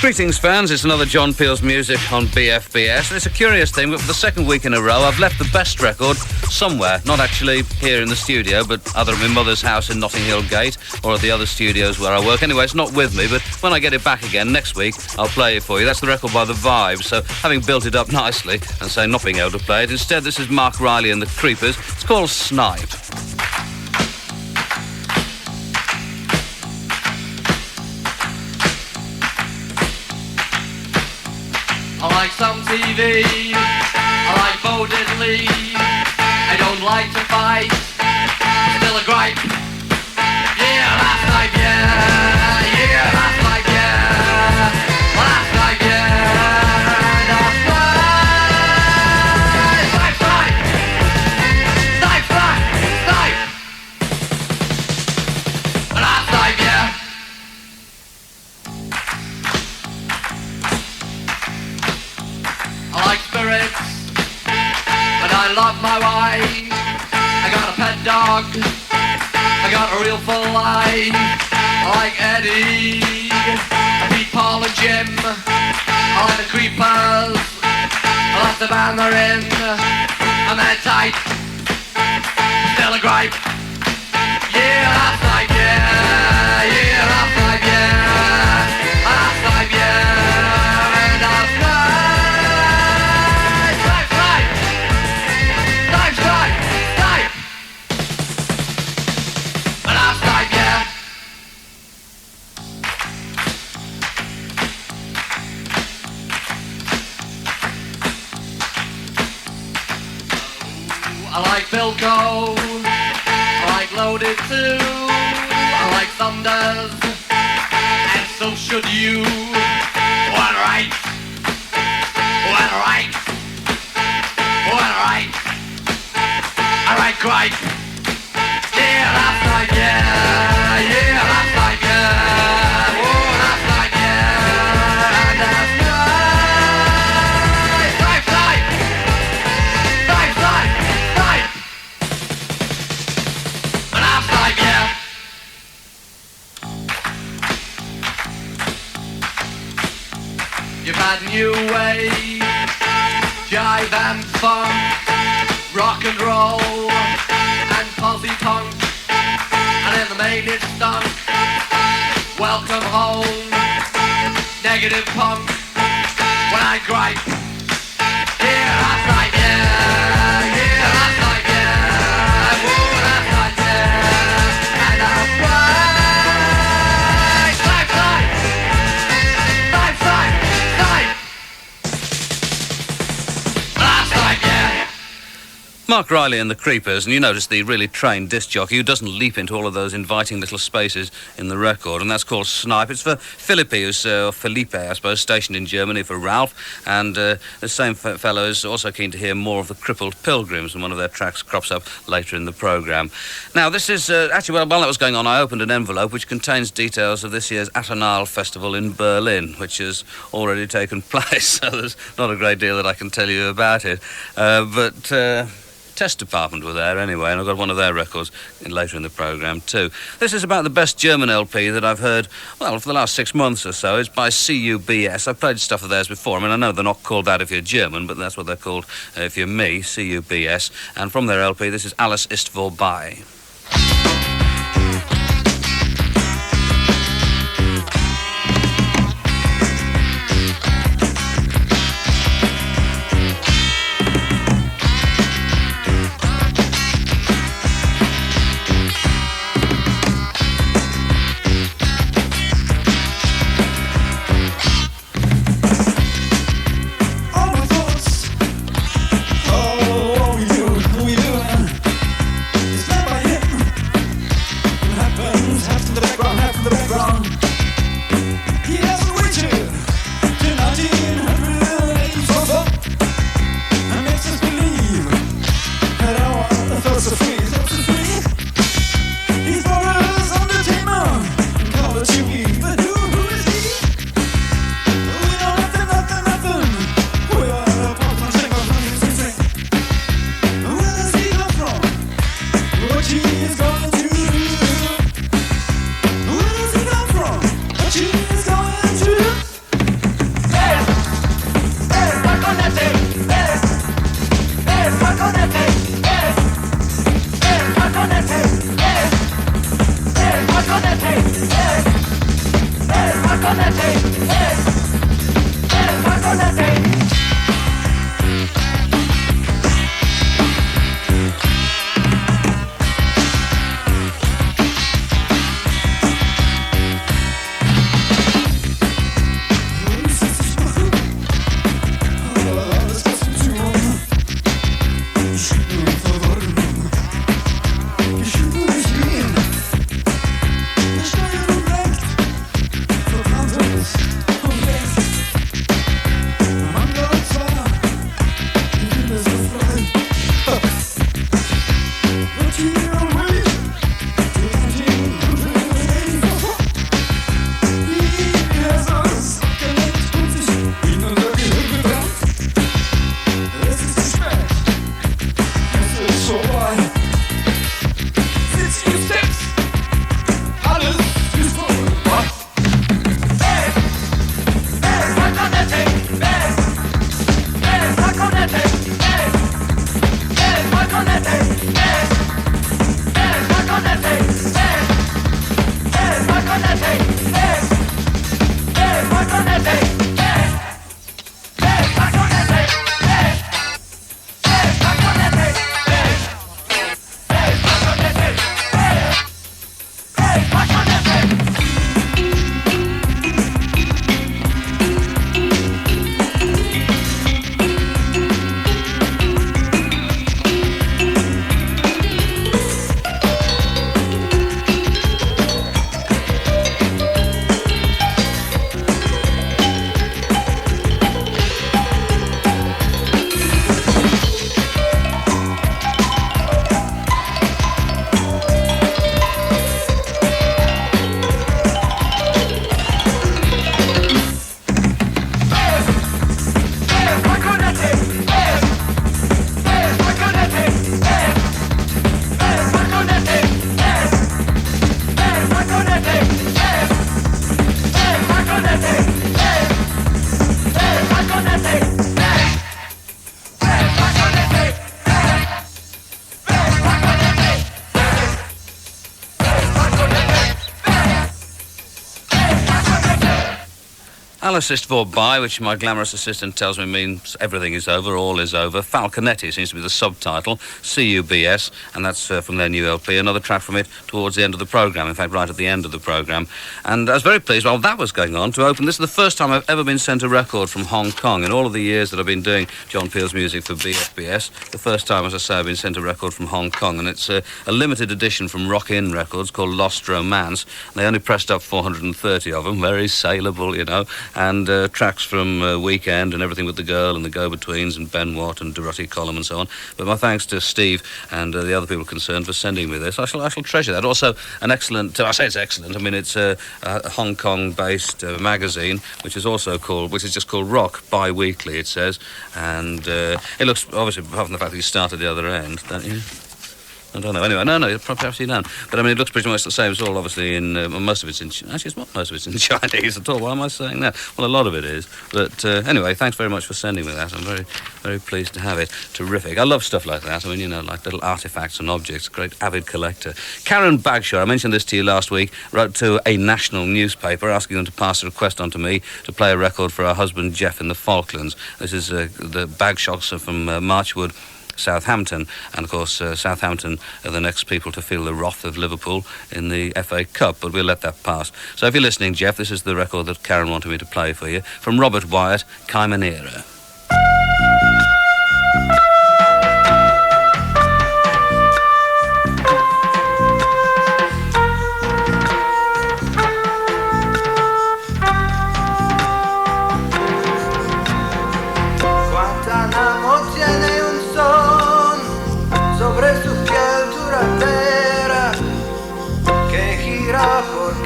Greetings, fans. It's another John Peel's music on BFBS. And it's a curious thing, but for the second week in a row, I've left the best record somewhere. Not actually here in the studio, but either at my mother's house in Notting Hill Gate or at the other studios where I work. Anyway, it's not with me, but when I get it back again next week, I'll play it for you. That's the record by The Vibes. So, having built it up nicely and say not being able to play it, instead this is Marc Riley and the Creepers. It's called Snipe. I like some TV, I like Bo Diddley, I don't like to fight, still a gripe. Yeah, last night, yeah, yeah, last night, yeah, last night, yeah, last night. Snipe, snipe, snipe, snipe, snipe. Last night, yeah. I like spirits, and I love my wife. I got a pet dog, I got a real full life. I like Eddie, I beat Paul and Jim. I like the Creepers, I like the band they're in. I'm that tight, still a gripe. Yeah, last night, yeah, yeah, last night, yeah, last night, yeah, and last night. I like Bilko, I like Loaded too, I like Thunders, and so should you. One right, one right, one right, I like gripe. Yeah, last night, yeah, yeah, last night, yeah, oh, last night, yeah, and last night. Snipe, snipe, snipe, snipe. You've had new wave, jive and funk, rock and roll, and posse punk, and in the main it's stunk. Welcome home, negative punk, when I gripe. Yeah, last night, yeah, yeah, last night, yeah, whoa, last night, yeah, and I'll cry. Snipe, snipe, snipe, snipe. Marc Riley and the Creepers, and you notice the really trained disc jockey who doesn't leap into all of those inviting little spaces in the record, and that's called Snipe. It's for Philippe, or Felipe, I suppose, stationed in Germany, for Ralph, and the same fellow is also keen to hear more of the Crippled Pilgrims, and one of their tracks crops up later in the programme. Now, this is, actually, while that was going on, I opened an envelope which contains details of this year's Atonal Festival in Berlin, which has already taken place, so there's not a great deal that I can tell you about it, but Test Department were there anyway, and I've got one of their records later in the programme too. This is about the best German LP that I've heard, well, for the last 6 months or so. It's by C.U.B.S. I've played stuff of theirs before. I mean, I know they're not called that if you're German, but that's what they're called if you're me, C.U.B.S. And from their LP, this is Alles ist vorbei. Oh, we do. It's not my I'll assist Vorbei, which my glamorous assistant tells me means everything is over, all is over. Falconetti seems to be the subtitle, C.U.B.S, and that's from their new LP. Another track from it towards the end of the programme, in fact, right at the end of the programme. And I was very pleased while that was going on to open. This is the first time I've ever been sent a record from Hong Kong. In all of the years that I've been doing John Peel's music for BFBS, the first time, as I say, I've been sent a record from Hong Kong, and it's a limited edition from Rock In Records called Lost Romance. They only pressed up 430 of them, very saleable, you know, and tracks from Weekend and Everything with the Girl and the Go-Betweens and Ben Watt and Dorothy Column and so on. But my thanks to Steve and the other people concerned for sending me this. I shall treasure that. Also, an excellent, I say it's excellent, I mean, it's a Hong Kong-based magazine, which is just called Rock Bi-Weekly, it says, and it looks, obviously, apart from the fact that you start at the other end, don't you? I don't know. Anyway, no, perhaps you don't. But I mean, it looks pretty much the same. It's all obviously in. Most of it's in. Actually, it's not most of it's in Chinese at all. Why am I saying that? Well, a lot of it is. But anyway, thanks very much for sending me that. I'm very, very pleased to have it. Terrific. I love stuff like that. I mean, you know, like little artifacts and objects. Great avid collector. Karen Bagshaw, I mentioned this to you last week, wrote to a national newspaper asking them to pass a request on to me to play a record for her husband Jeff in the Falklands. This is the Bagshaws are from Marchwood, Southampton, and of course Southampton are the next people to feel the wrath of Liverpool in the FA Cup, but we'll let that pass. So if you're listening, Jeff, this is the record that Karen wanted me to play for you, from Robert Wyatt, Caimanera.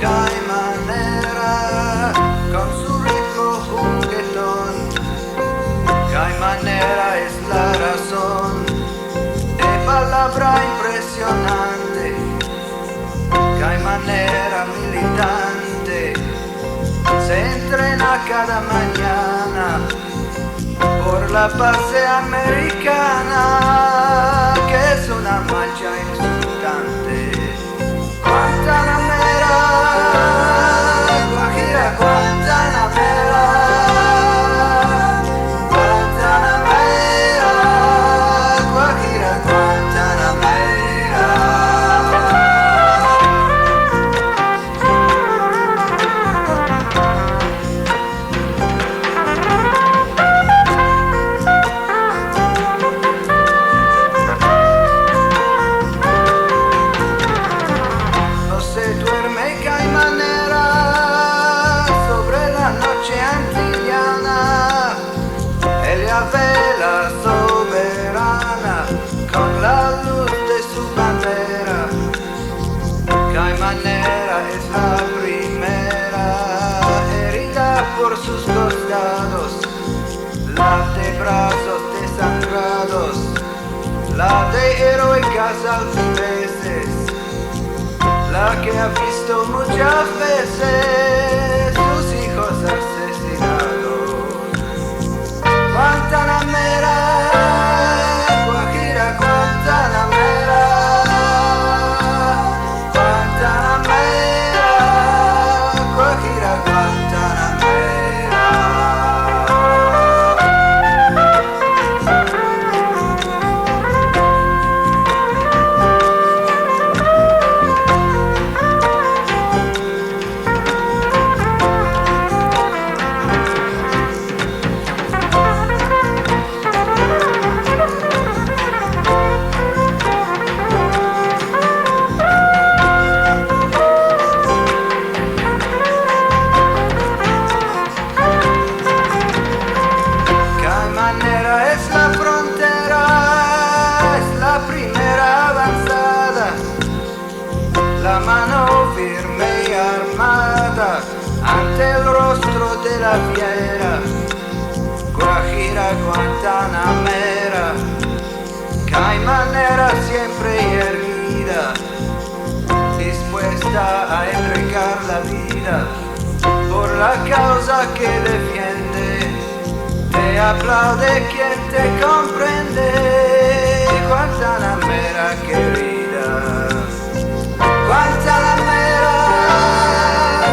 Caimanera, con su ritmo juguetón. Caimanera es la razón de palabra impresionante. Caimanera militante se entrena cada mañana por la base americana, que es una mancha insultante. Guantanamera, Guajira, Guantanamera, Guantanamera, Guajira, Guantanamera. No se duerme Caimanera sobre la noche antillana. Ella vela soberana con la luz de su bandera. Caimanera es la primera herida por sus costados, la de brazos desangrados, la de heroicas alfileces, la que ha visto muchas veces sus hijos asesinados. Guantanamera, Guajira, Guantanamera, Guantanamera, Guajira, Guantanamera. Caimanera es la frontera, es la primera avanzada, la mano firme y armada ante el rostro de la fiera. Guajira, Guantanamera, Caimanera siempre erguida, dispuesta a entregar la vida por la causa que defiende. Te aplaude quien te comprende, Guantanamera querida. Guantanamera,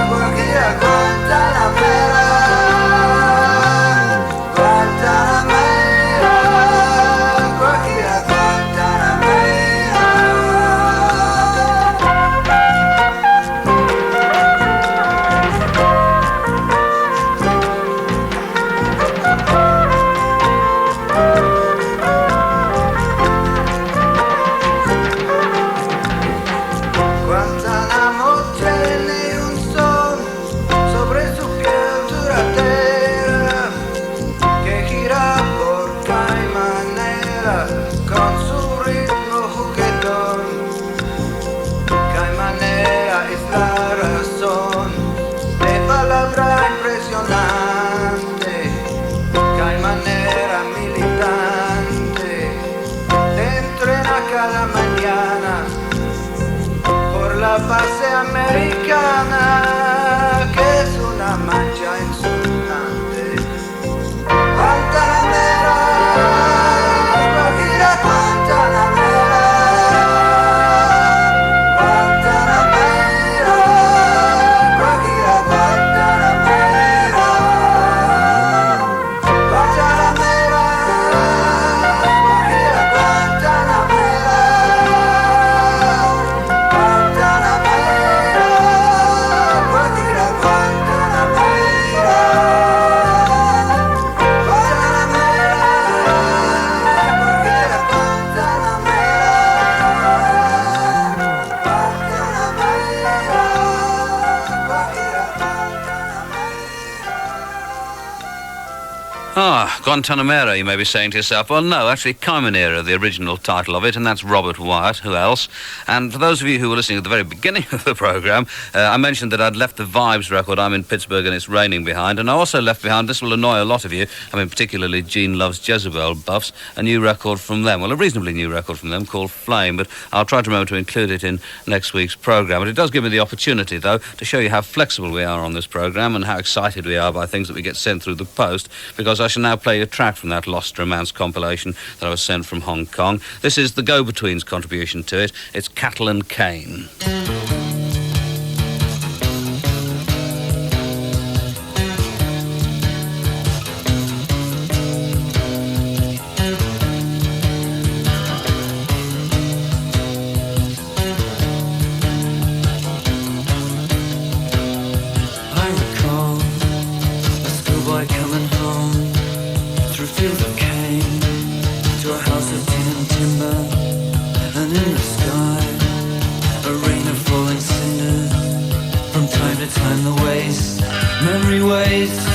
Guajira, Guantanamera. la base americana, que es una mancha insultante. Guantanamera, Guajira, Guantanamera, Guantanamera, Guajira, Guantanamera, Guantanamera, Guajira, Guantanamera, Guantanamera, Guajira, Guantanamera. Ah, Guantanamera, you may be saying to yourself. Well, no, actually, Caimanera, the original title of it, and that's Robert Wyatt. Who else? And for those of you who were listening at the very beginning of the programme, I mentioned that I'd left the Vibes record, I'm in Pittsburgh and it's raining, behind, and I also left behind, this will annoy a lot of you, I mean particularly Gene Loves Jezebel buffs, a new record from them, well, a reasonably new record from them called Flame, but I'll try to remember to include it in next week's programme. But it does give me the opportunity, though, to show you how flexible we are on this programme and how excited we are by things that we get sent through the post, because I shall now play a track from that Lost Romance compilation that I was sent from Hong Kong. This is the Go-Betweens' contribution to it. It's Cattle and Cane. I recall a schoolboy coming home through fields of cane to a house of tin and timber, and in the sky a rain of falling cinders. From time to time the waste, memory wastes.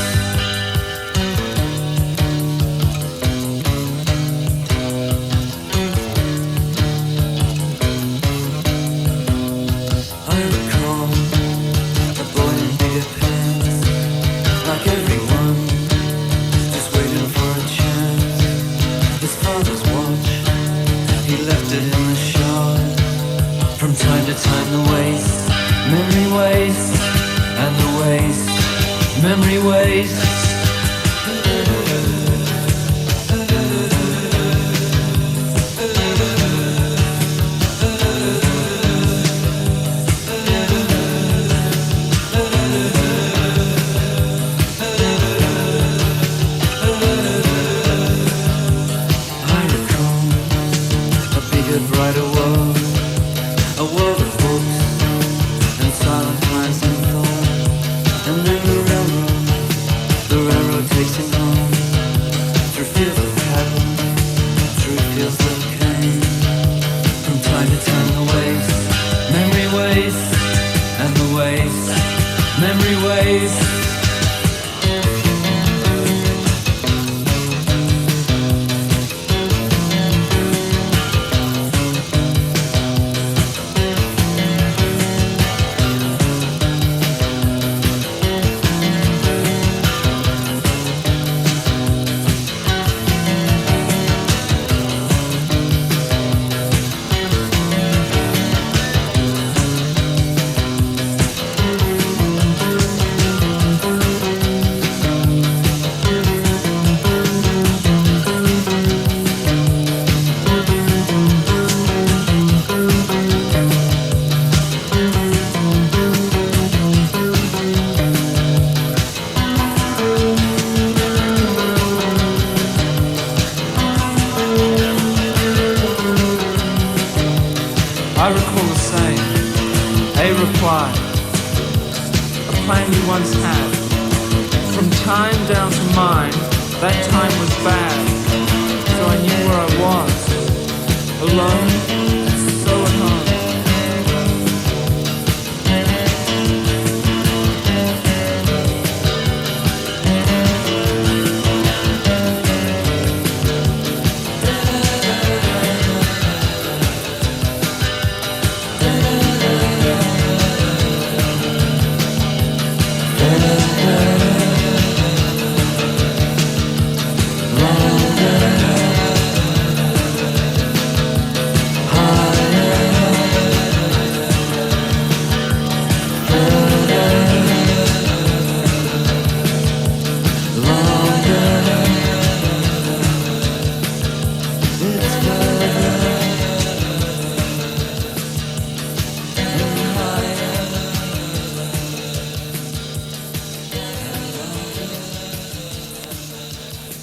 I recall a boy in beer pants, like everyone, just waiting for a chance. His father's watch, he left it in the shower. From time to time the waste, memory waste, and the waste, memory waste. I recall a bigger, brighter world, a world of books and silent times and thought. And then the railroad takes him home through fields of cattle, through fields of cane. From time to time the waste, memory waste, and the waste, memory waste. I recall the same, a reply, a plan you once had. From time down to mine, that time was bad, so I knew where I was, alone, so at home. Run.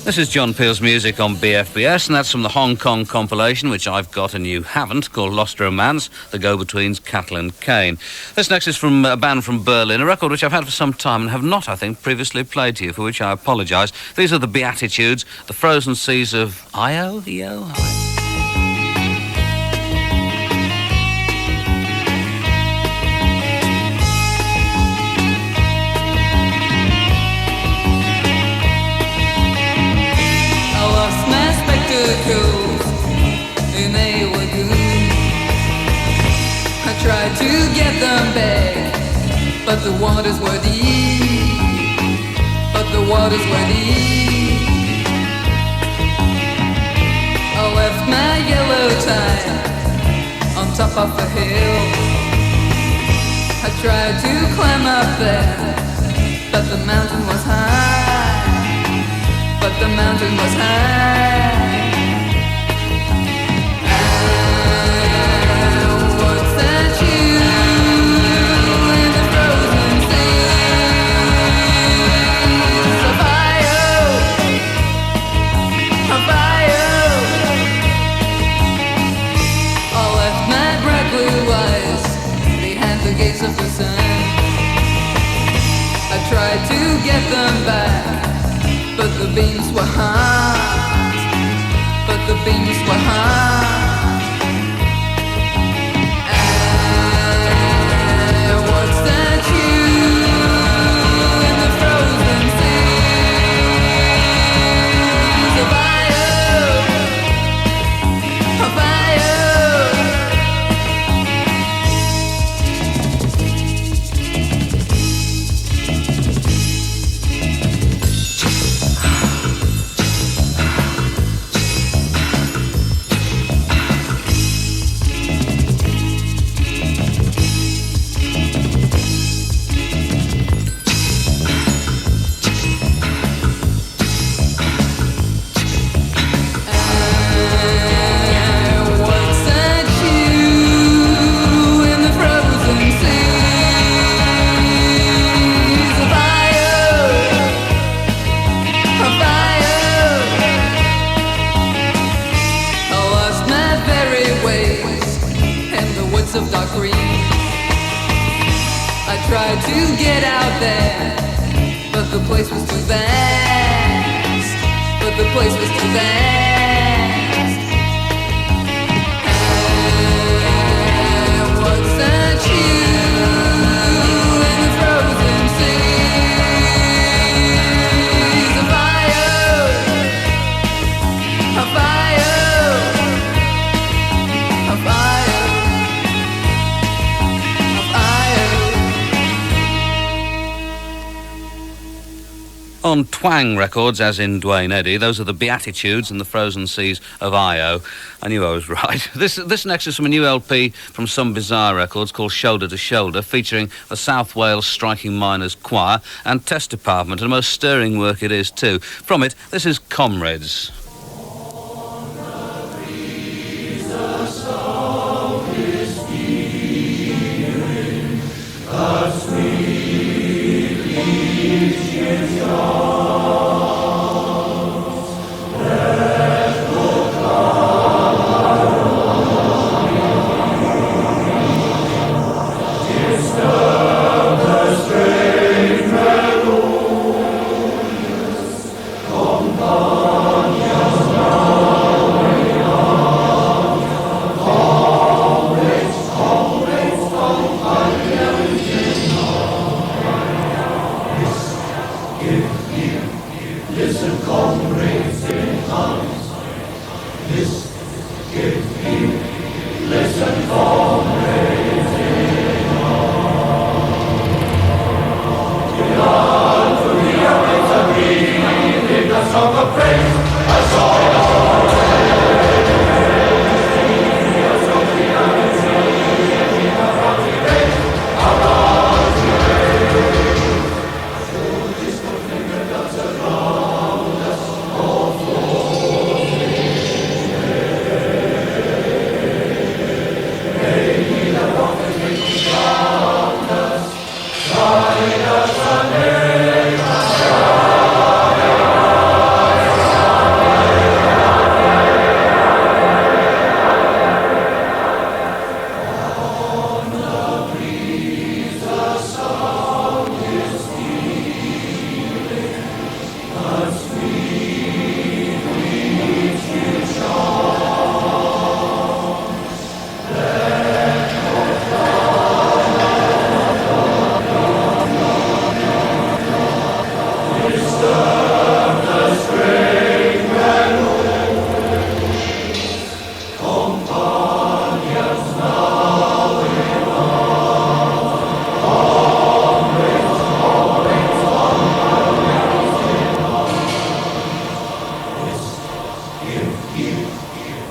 This is John Peel's music on BFBS, and that's from the Hong Kong compilation, which I've got and you haven't, called Lost Romance, The Go-Betweens, Cattle and Cane. This next is from a band from Berlin, a record which I've had for some time and have not, I think, previously played to you, for which I apologise. These are the Beatitudes, The Frozen Seas of Io? And they were good. I tried to get them back, but the waters were deep. I left my yellow tie on top of a hill. I tried to climb up there, but the mountain was high. Of the sun, I tried to get them back, but the beams were hard. And what's that you in the frozen seas of tried to get out there, but the place was too vast. And what's that you in the frozen seas of On Twang Records, as in Dwayne Eddy, those are the Beatitudes and the Frozen Seas of Io. I knew I was right. This next is from a new LP from Some Bizarre Records called Shoulder to Shoulder, featuring the South Wales Striking Miners Choir and Test Department, and a most stirring work it is too. From it, this is Comrades.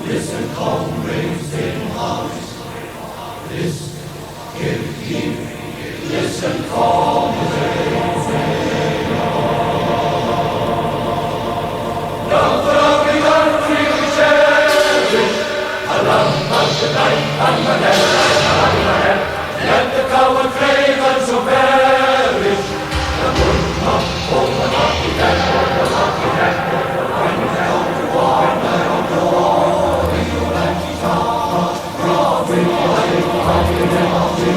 Listen, comrades in arms. Listen, listen, comrades. Now for every country we cherish, along the night and the head, let the coward ravens so perish. The good not over not be dead, over not be dead, when you down to war, when you down to war, when you down to war, when you down to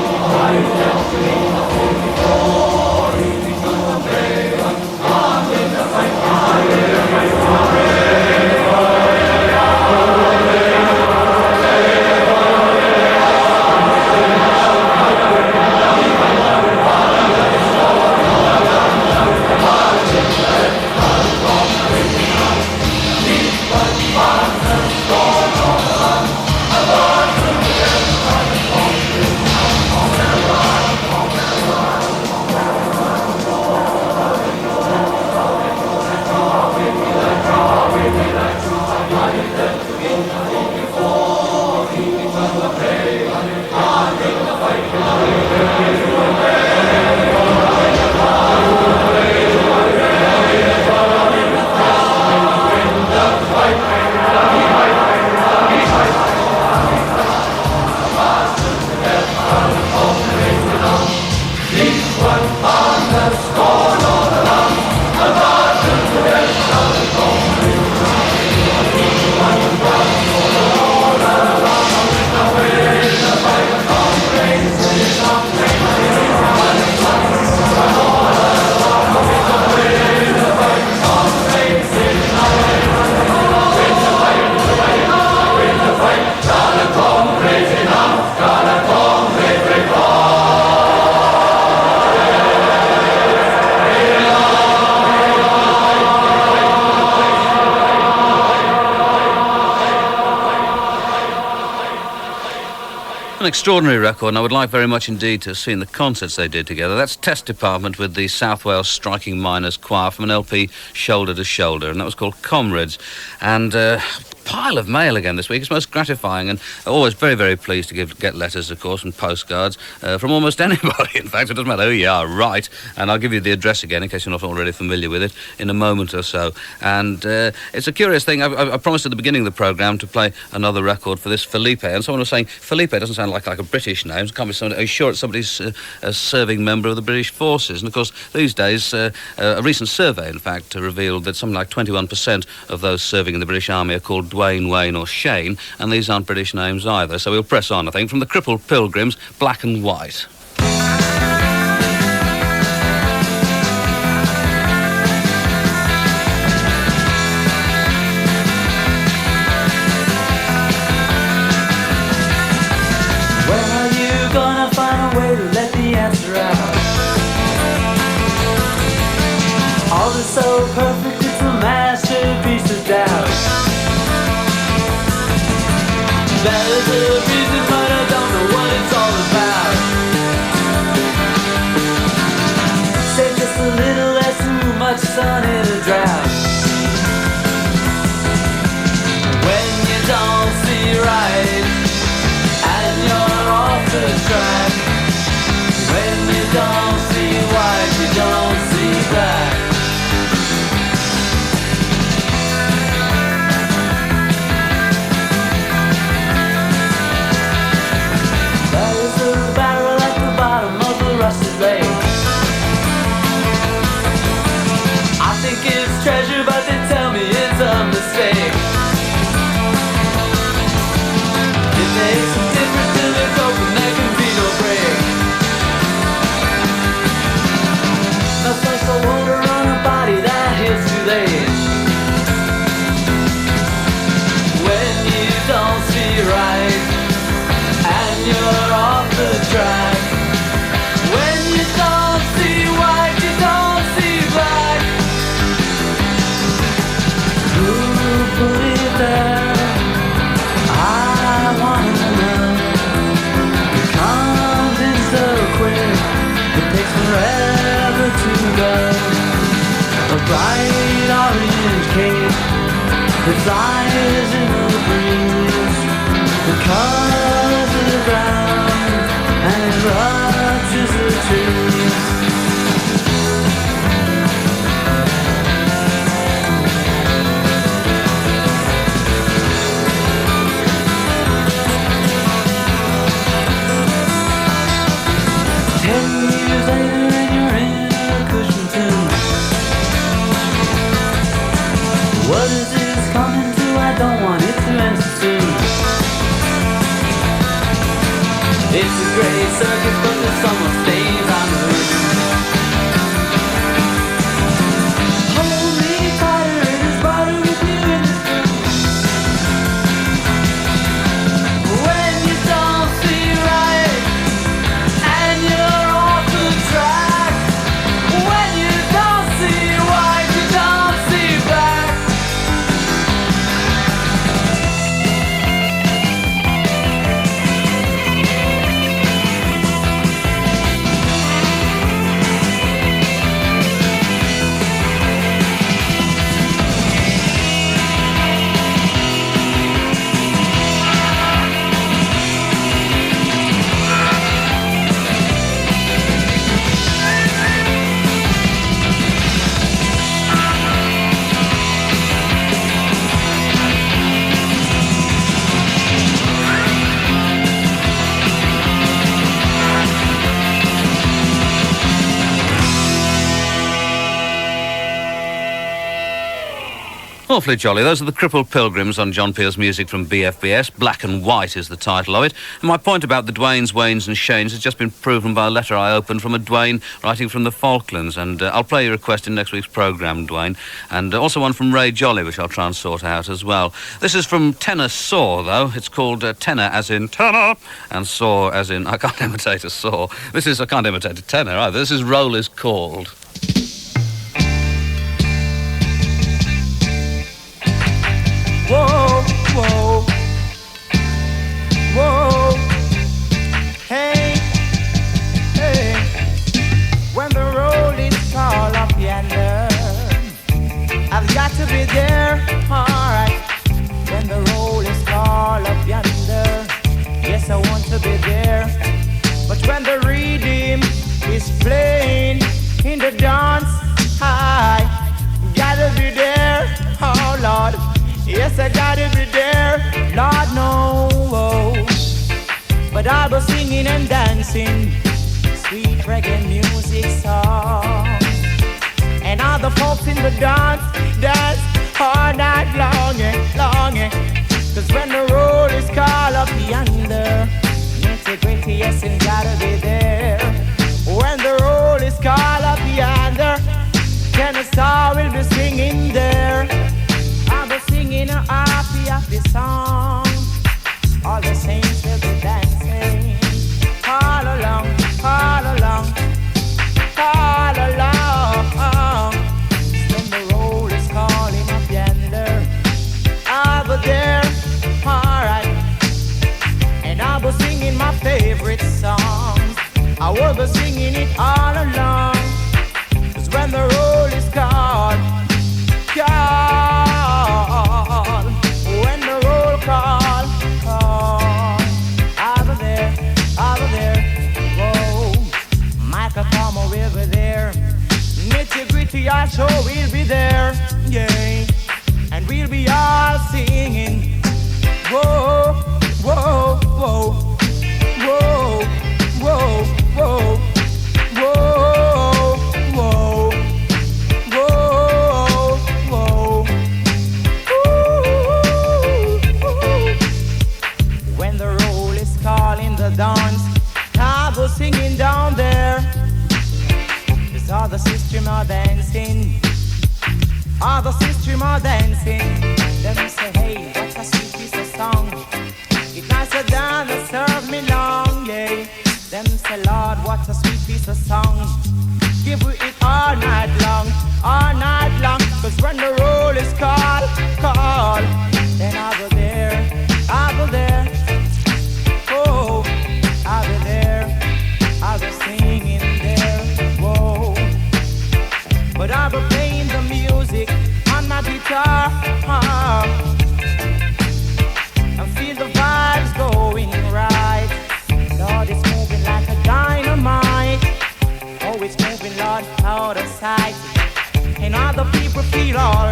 An extraordinary record, and I would like very much indeed to have seen the concerts they did together. That's Test Department with the South Wales Striking Miners Choir from an LP Shoulder to Shoulder, and that was called Comrades. And pile of mail again this week. It's most gratifying, and always very, very pleased to get letters, of course, and postcards from almost anybody. In fact, it doesn't matter who you are, right? And I'll give you the address again in case you're not already familiar with it in a moment or so. And it's a curious thing. I promised at the beginning of the programme to play another record for this Felipe, and someone was saying Felipe doesn't sound like a British name. It can't be somebody. Are you sure it's somebody's a serving member of the British forces? And of course, these days, a recent survey, in fact, revealed that something like 21% of those serving in the British Army are called Dwayne, Wayne or Shane, and these aren't British names either. So we'll press on, I think, from the Crippled Pilgrims, Black and White. When are you gonna find a way to let the answer out? All is so perfect, it's a masterpiece of doubt. There's a reason, but I don't know what it's all about. Say just a little less too much sun in a drought. When you don't see right and you're off the track. When you don't see white, you don't see black. Treasure, but they tell me it's a mistake. It makes a difference till it's open, there can be no break. No special water on a body that hits too late. When you don't see right and you're off the track. When you don't see white, you don't see black. Put it there, I wanna know. It comes in so quick, it takes forever to go. A bright orange cake that flies in the breeze. great circus, but the summer stays on the roof. Hold me tighter in his body with you in the spring. When you don't see right and you're off the track, when you don't see white, you don't see black. Awfully jolly. Those are the Crippled Pilgrims on John Peel's music from BFBS. Black and White is the title of it. And my point about the Dwaynes, Waynes and Shanes has just been proven by a letter I opened from a Dwayne writing from the Falklands. And I'll play your request in next week's programme, Dwayne. And also one from Ray Jolly, which I'll try and sort out as well. This is from Tenor Saw, though. It's called Tenor as in tenor, and Saw as in I can't imitate a saw. I can't imitate a tenor either. This is Roll is Called. Whoa, whoa, whoa, hey, hey, when the roll is called up yonder, I've got to be there, alright, when the roll is called up yonder, yes I want to be there, but when the rhythm is playing in the dance, I gotta be there, oh Lord. Yes, I gotta be there, Lord knows. But I'll be singing and dancing sweet reggae music songs. And all the folks in the dance all night long. Cause when the roll is called up yonder, nitty-gritty, yes, and gotta be there. When the roll is called up yonder, Kennesaw will be singing there. I'll be singing a happy song. All the saints will be dancing all along. When the roll is calling up yonder, I'll be there, alright. And I'll be singing my favorite songs. I will be singing it all along. Cause when the roll is called, when the roll call, I'll be there, whoa, Michael Palmer will be there, Nitty Gritty also will be there, yeah, and we'll be all singing, whoa, whoa, whoa, whoa, whoa, whoa, whoa. Dance, I was singing down there. There's all the sisters are dancing. All the sisters are dancing. Them say, hey, what a sweet piece of song. It nice a dance that serve me long, yeah. Them say, Lord, what a sweet piece of song. Give we it all night long. Cause when the roll is called, then I'll be there. Oh, I'll be there, I'll be singing there, whoa. But I'll be playing the music on my guitar, and feel the vibes going right. Lord, it's moving like a dynamite. Oh, it's moving, Lord, out of sight. And all the people feel all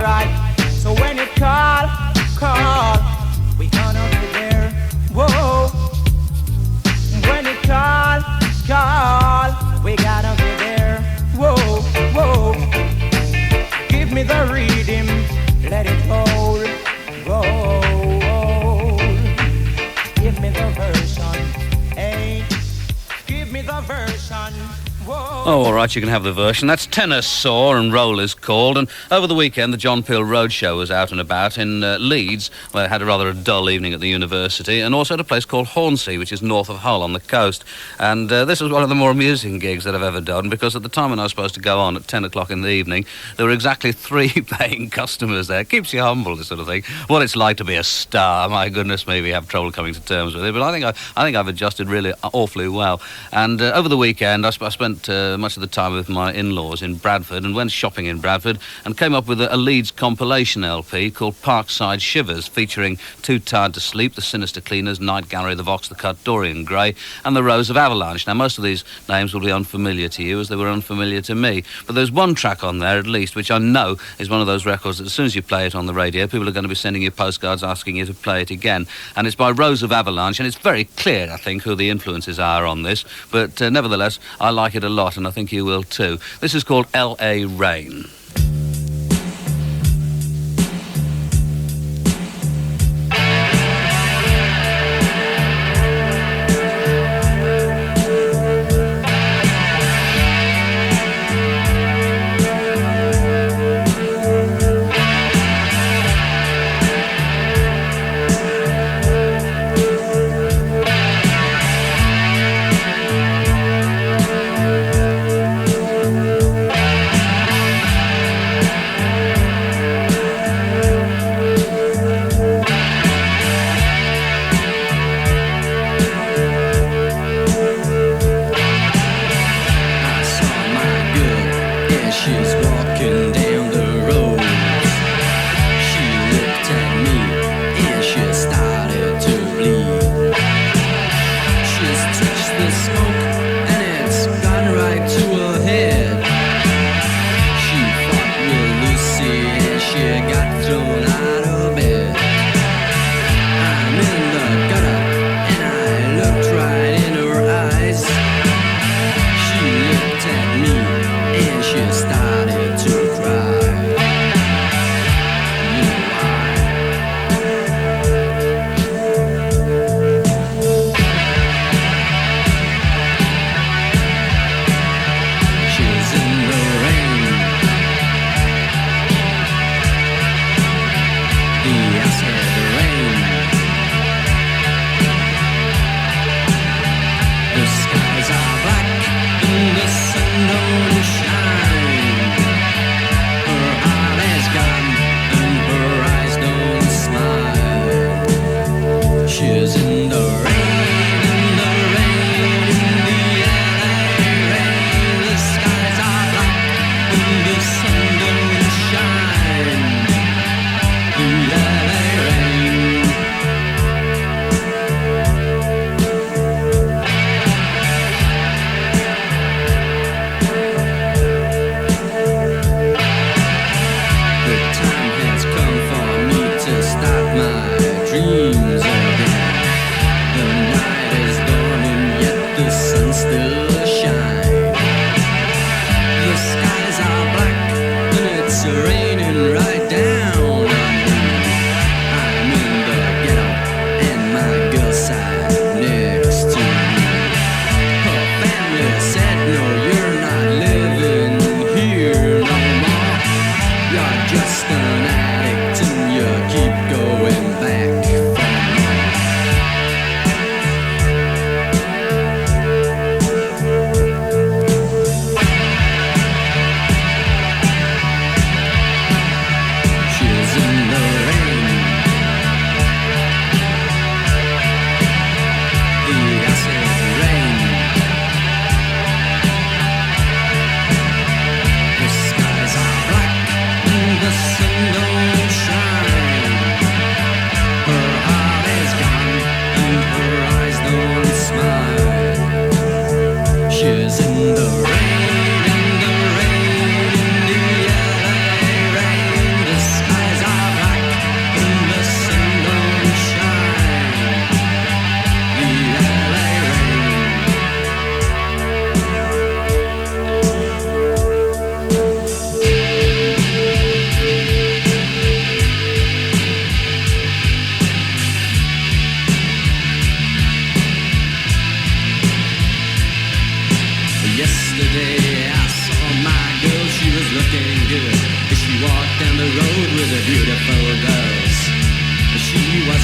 Oh, all right, you can have the version. That's Tenor Saw and Roll is called. And over the weekend, the John Peel Roadshow was out and about in Leeds, where I had a rather dull evening at the university, and also at a place called Hornsey, which is north of Hull on the coast. And this was one of the more amusing gigs that I've ever done, because at the time when I was supposed to go on at 10 o'clock in the evening, there were exactly 3 paying customers there. Keeps you humble, this sort of thing. What it's like to be a star. My goodness me, we have trouble coming to terms with it. But I think I've adjusted really awfully well. And over the weekend, I spent much of the time with my in-laws in Bradford and went shopping in Bradford and came up with a Leeds compilation LP called Parkside Shivers, featuring Too Tired to Sleep, The Sinister Cleaners, Night Gallery, The Vox, The Cut, Dorian Gray, and The Rose of Avalanche. Now, most of these names will be unfamiliar to you, as they were unfamiliar to me, but there's one track on there, at least, which I know is one of those records that as soon as you play it on the radio, people are going to be sending you postcards asking you to play it again. And it's by Rose of Avalanche, and it's very clear, I think, who the influences are on this, but nevertheless, I like it a lot, and I think you will too. This is called L.A. Rain.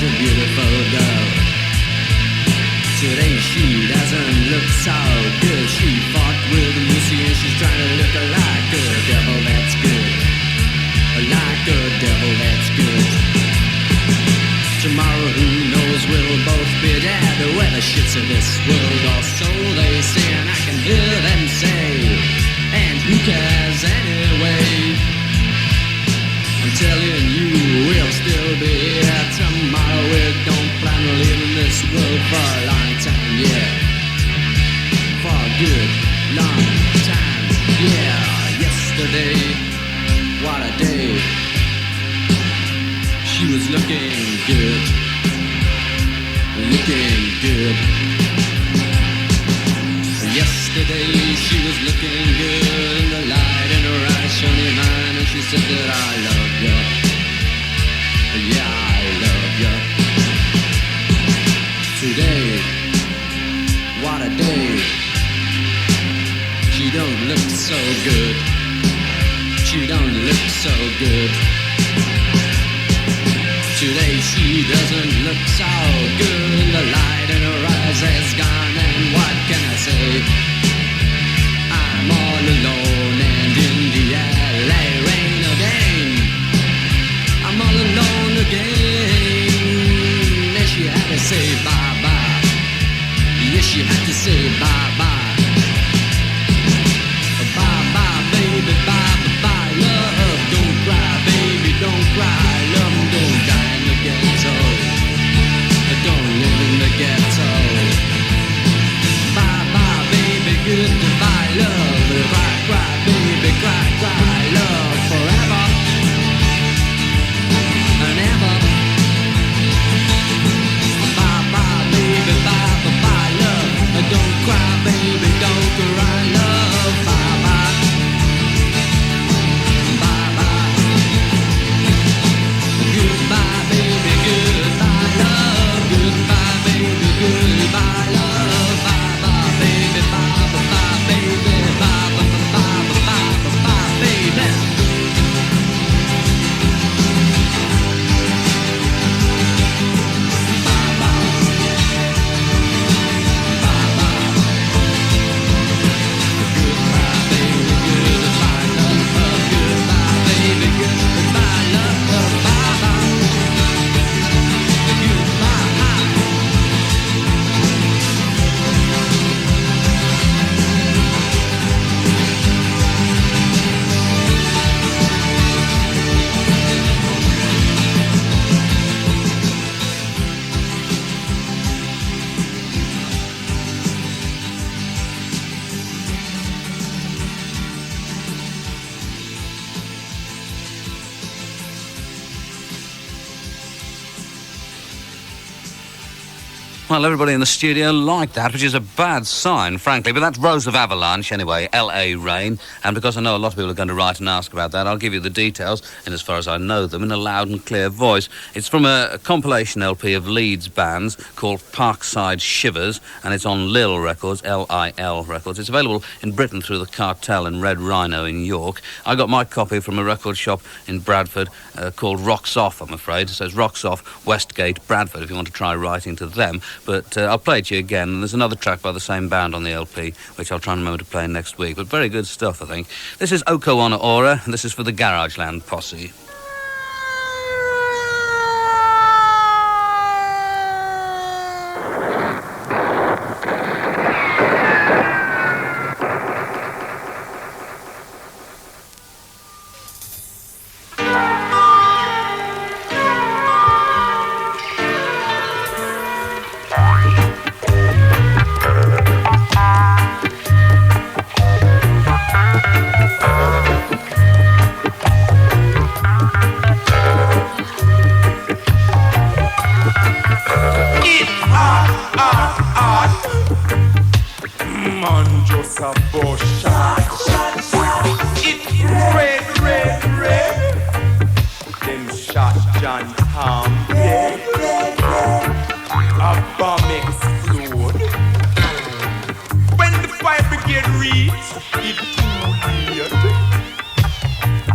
a beautiful girl. Today she doesn't look so good. She fought with Lucy and she's trying to look like a devil, that's good. Like a devil, that's good. Tomorrow who knows, we'll both be dead. We're the shits of this world, or so they say, and I can hear them say, and who cares anyway? I'm telling you, we'll still be here tomorrow. We don't plan on leaving this world for a long time, yeah. For a good, long time, yeah. Yesterday, what a day. She was looking good. Looking good. Yesterday, she was looking good. The light in her eyes shone in mine, and she said that I love you. Yeah, I love you. Today, what a day. She don't look so good. She don't look so good. Today she doesn't look so good. The light in her eyes has gone, and what can I say? I'm all alone, and in the LA rain again. I'm all alone again. And she had to say bye-bye. Yes, she had to say bye-bye. Bye-bye, baby, bye-bye, love. Don't cry, baby, don't cry, love. Don't die in the ghetto. Don't live in the ghetto. Bye-bye, baby, goodbye, love. Cry, cry, baby, cry, cry, love. Forever and ever. Bye-bye, baby, bye-bye, love. Don't cry, baby, don't cry, love. Bye-bye. Bye-bye. Goodbye, baby, goodbye, love. Goodbye, baby, goodbye, love. Bye-bye, baby, bye-bye, baby, bye-bye, bye-bye, baby. Well, everybody in the studio liked that, which is a bad sign, frankly. But that's Rose of Avalanche, anyway, L.A. Rain. And because I know a lot of people are going to write and ask about that, I'll give you the details, and as far as I know them, in a loud and clear voice. It's from a compilation LP of Leeds bands called Parkside Shivers, and it's on Lil Records, L-I-L Records. It's available in Britain through the Cartel and Red Rhino in York. I got my copy from a record shop in Bradford called Rocks Off, I'm afraid. It says Rocks Off, Westgate, Bradford, if you want to try writing to them. But I'll play it to you again, and there's another track by the same band on the LP, which I'll try and remember to play next week. But very good stuff, I think. This is Onuora, and this is for the Garageland Posse.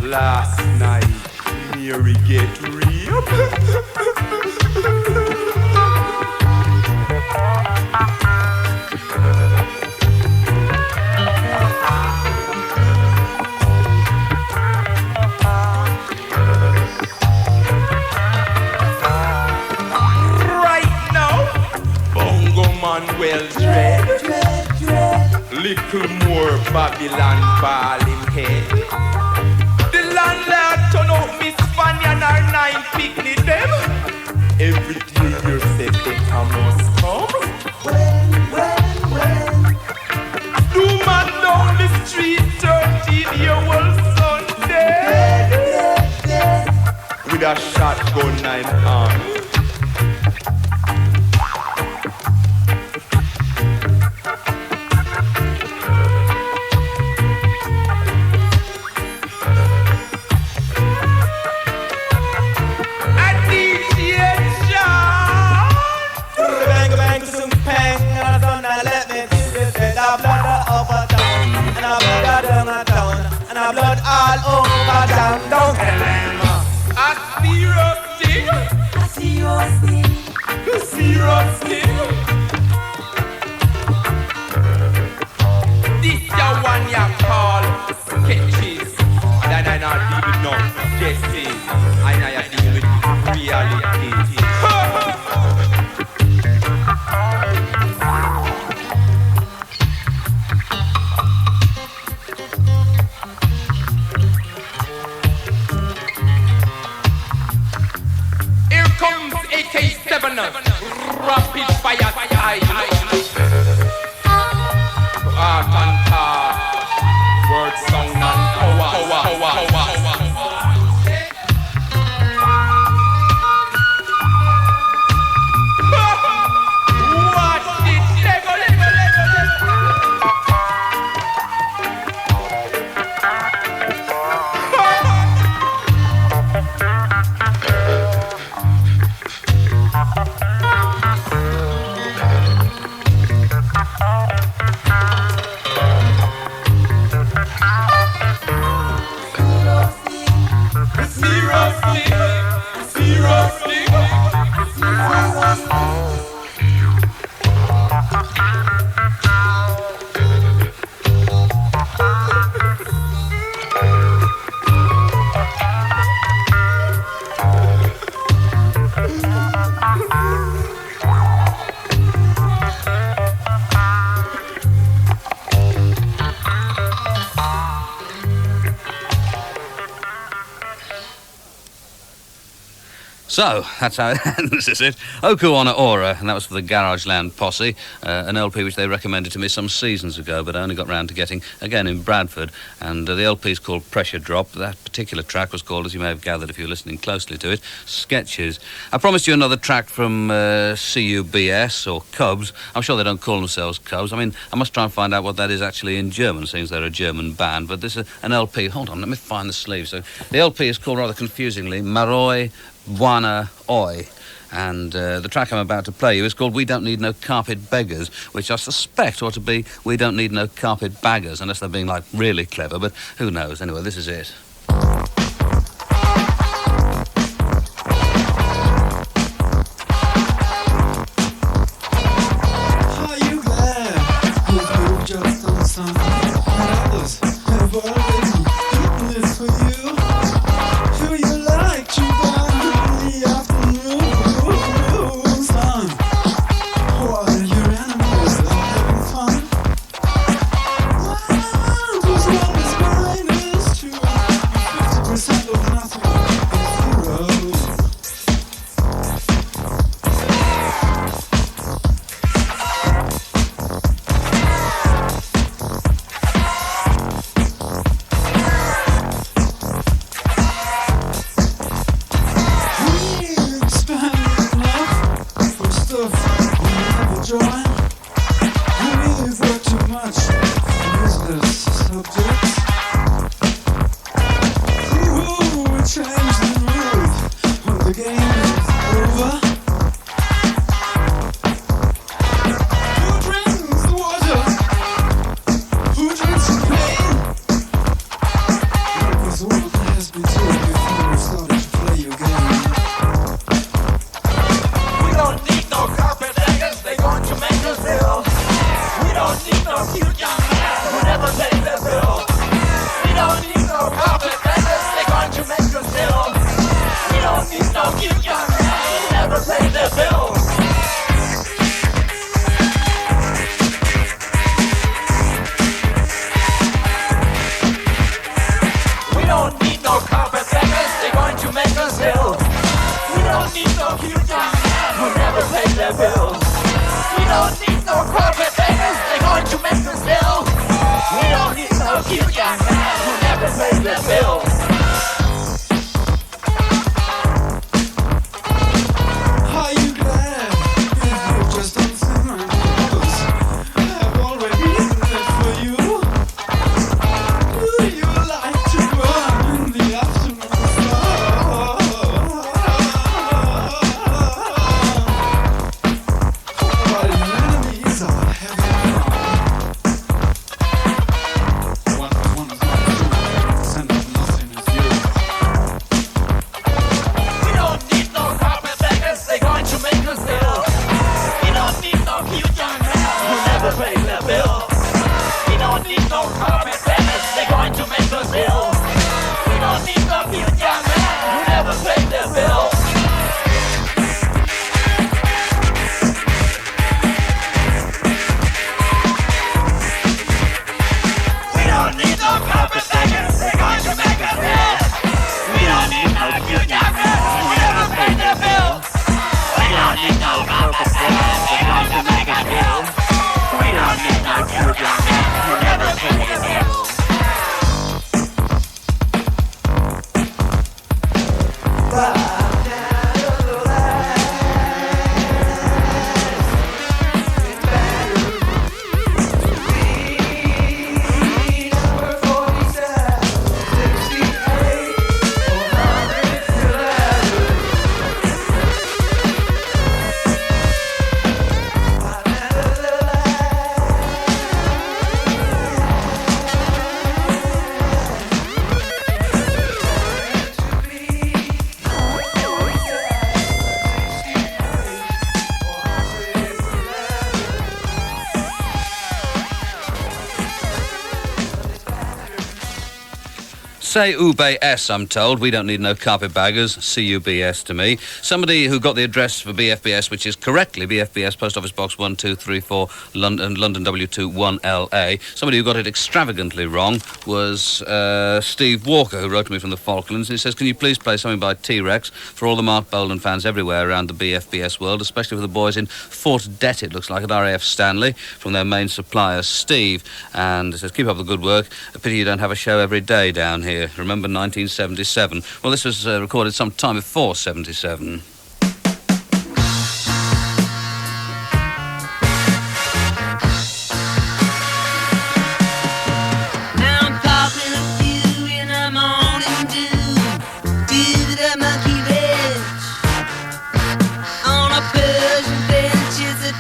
Last night, Mary get raped. man well dread. Little more Babylon ball in head. The landlord turn out Miss Fanny and her 9 picnic them. Everything you said better must come. Do man down the street 13-year-old son dead. With a shotgun 9 arm. Blood all over town, don't tell them. A serious thing. A serious thing. A serious thing. This your one you call sketches. Then I not deal with no guesses. I now you deal with reality. AK-7 rapid fire style. Art and power, word, sound and power. What did So, that's how this is it. Onuora, and that was for the Garage Land Posse, an LP which they recommended to me some seasons ago, but I only got round to getting again in Bradford. And the LP is called Pressure Drop. That particular track was called, as you may have gathered if you're listening closely to it, Sketches. I promised you another track from C.U.B.S. or C.U.B.S. I'm sure they don't call themselves C.U.B.S. I mean, I must try and find out what that is actually in German, since they're a German band. But this is an LP. Hold on, let me find the sleeve. So the LP is called, rather confusingly, Maroi, Bwana, Oi. And the track I'm about to play you is called We Don't Need No Carpet Beggars, which I suspect ought to be We Don't Need No Carpet Baggers, unless they're being, like, really clever, but who knows. Anyway, this is it. Are you glad you've just done something that others have already eaten this for you? Do you like to buy in the afternoon, son? While your enemies are having fun? Whose love is mine is true. 50% of nothing is zero. Never pay their bill. C.U.B.S, I'm told. We don't need no carpetbaggers. C.U.B.S to me. Somebody who got the address for BFBS, which is correctly BFBS, Post Office Box 1234, London W2 1LA. Somebody who got it extravagantly wrong was Steve Walker, who wrote to me from the Falklands. And he says, can you please play something by T-Rex for all the Marc Bolan fans everywhere around the BFBS world, especially for the boys in Fort Dept, it looks like, at RAF Stanley, from their main supplier, Steve. And he says, keep up the good work. A pity you don't have a show every day down here. Remember 1977? Well, this was recorded some time before 77.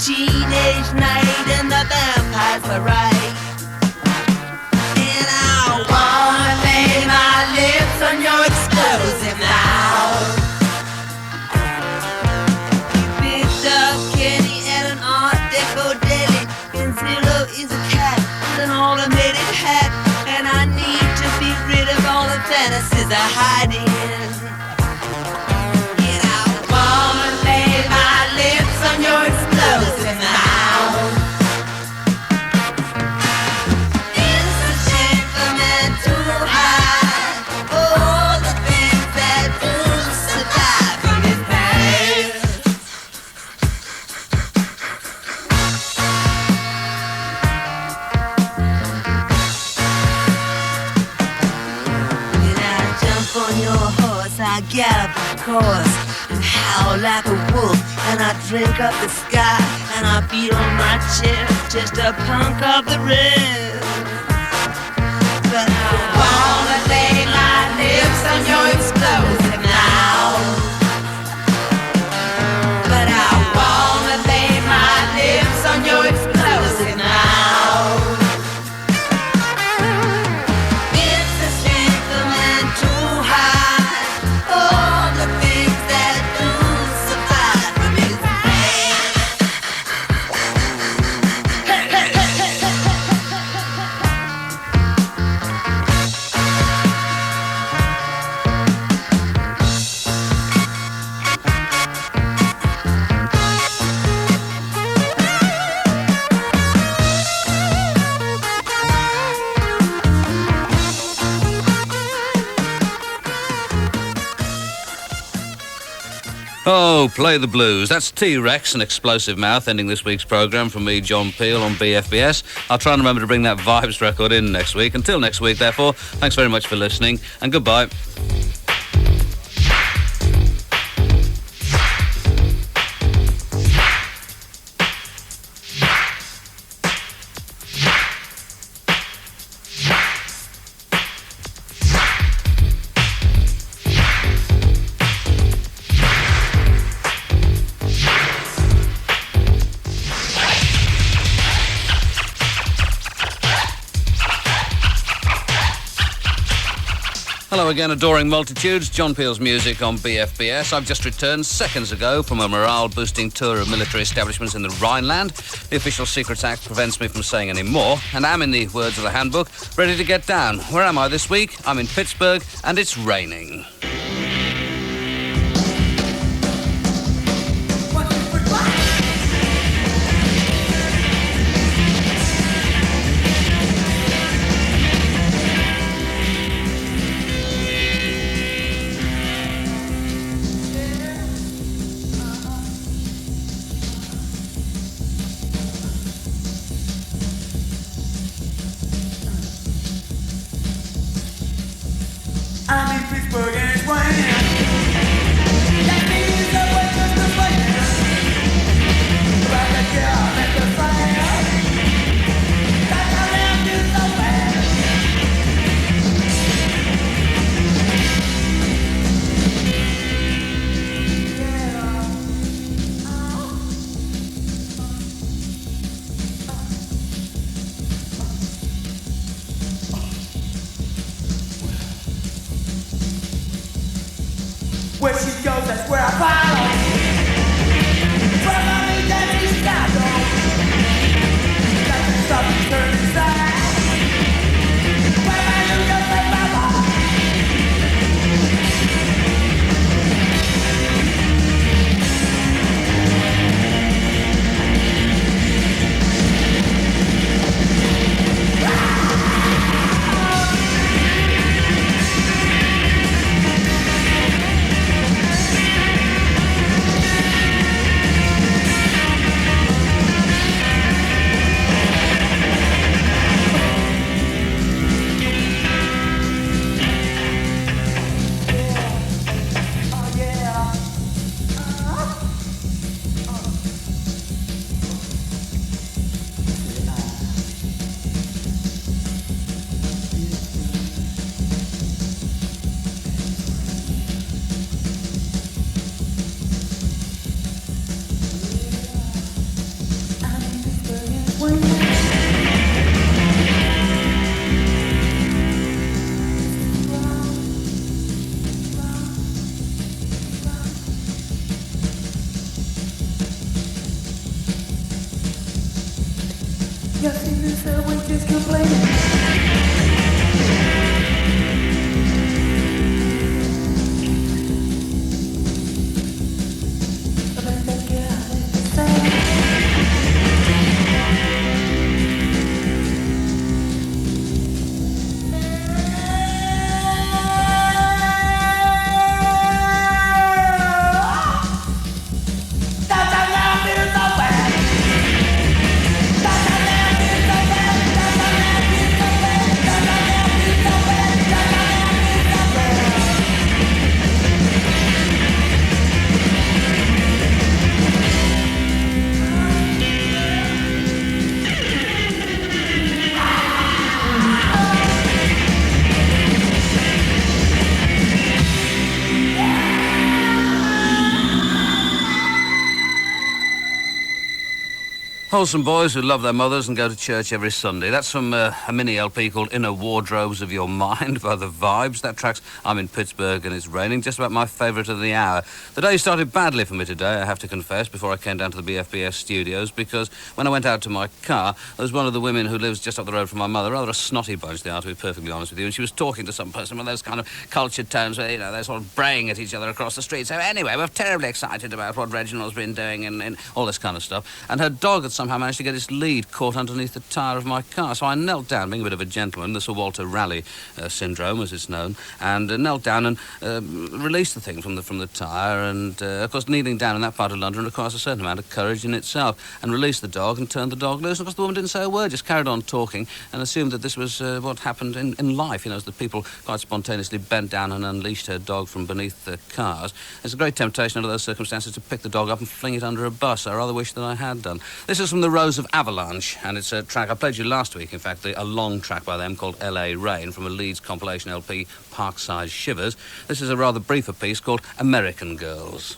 Teenage night and the vampires were right. And I wanna lay my lips on your explosive mouth. You picked up Kenny at an Art Deco deli, and Zillow is a cat with an automated hat. And I need to be rid of all the fantasies I hide in. And I wanna lay my lips on your explosive mouth. It's a shame for men to hide all the things that do survive from his past. When I jump on your horse, I gallop, of course, and howl like a wolf, and I drink up the sky, and I beat on my chest, just a punk of the rest. But I wanna lay my lips on your explosive mouth. But I wanna lay my lips on your explosive mouth. It's a shame for men to hide all the things that do survive from his past. Oh, play the blues. That's T-Rex and Explosive Mouth, ending this week's programme from me, John Peel, on BFBS. I'll try and remember to bring that Vibes record in next week. Until next week, therefore, thanks very much for listening, and goodbye. Hello again, adoring multitudes. John Peel's music on BFBS. I've just returned seconds ago from a morale-boosting tour of military establishments in the Rhineland. The official Secrets Act prevents me from saying any more, and am, in the words of the handbook, ready to get down. Where am I this week? I'm in Pittsburgh, and it's raining. I'm in Pittsburgh and it's raining. That means the weather's complaining about the girl at the fire. That the lamp is so bad. Wholesome boys who love their mothers and go to church every Sunday. That's from a mini LP called Inner Wardrobes of Your Mind by The Vibes. That track's I'm in Pittsburgh and it's raining, just about my favourite of the hour. The day started badly for me today, I have to confess, before I came down to the BFBS studios, because when I went out to my car, there was one of the women who lives just up the road from my mother, rather a snotty bunch they are, to be perfectly honest with you, and she was talking to some person with those kind of cultured tones where, you know, they're sort of braying at each other across the street. So anyway, we're terribly excited about what Reginald's been doing and all this kind of stuff. And her dog had somehow managed to get its lead caught underneath the tyre of my car. So I knelt down, being a bit of a gentleman, the Sir Walter Raleigh syndrome, as it's known, and knelt down and released the thing from the tyre. And, of course, kneeling down in that part of London requires a certain amount of courage in itself. And released the dog and turned the dog loose. And, of course, the woman didn't say a word, just carried on talking and assumed that this was what happened in life, you know, as the people quite spontaneously bent down and unleashed her dog from beneath the cars. It's a great temptation under those circumstances to pick the dog up and fling it under a bus. I rather wish that I had done. This is from the Rose of Avalanche, and it's a track I played you last week, in fact, a long track by them called L.A. Rain from a Leeds compilation LP, Parkside Shivers. This is a rather briefer piece called American Girls.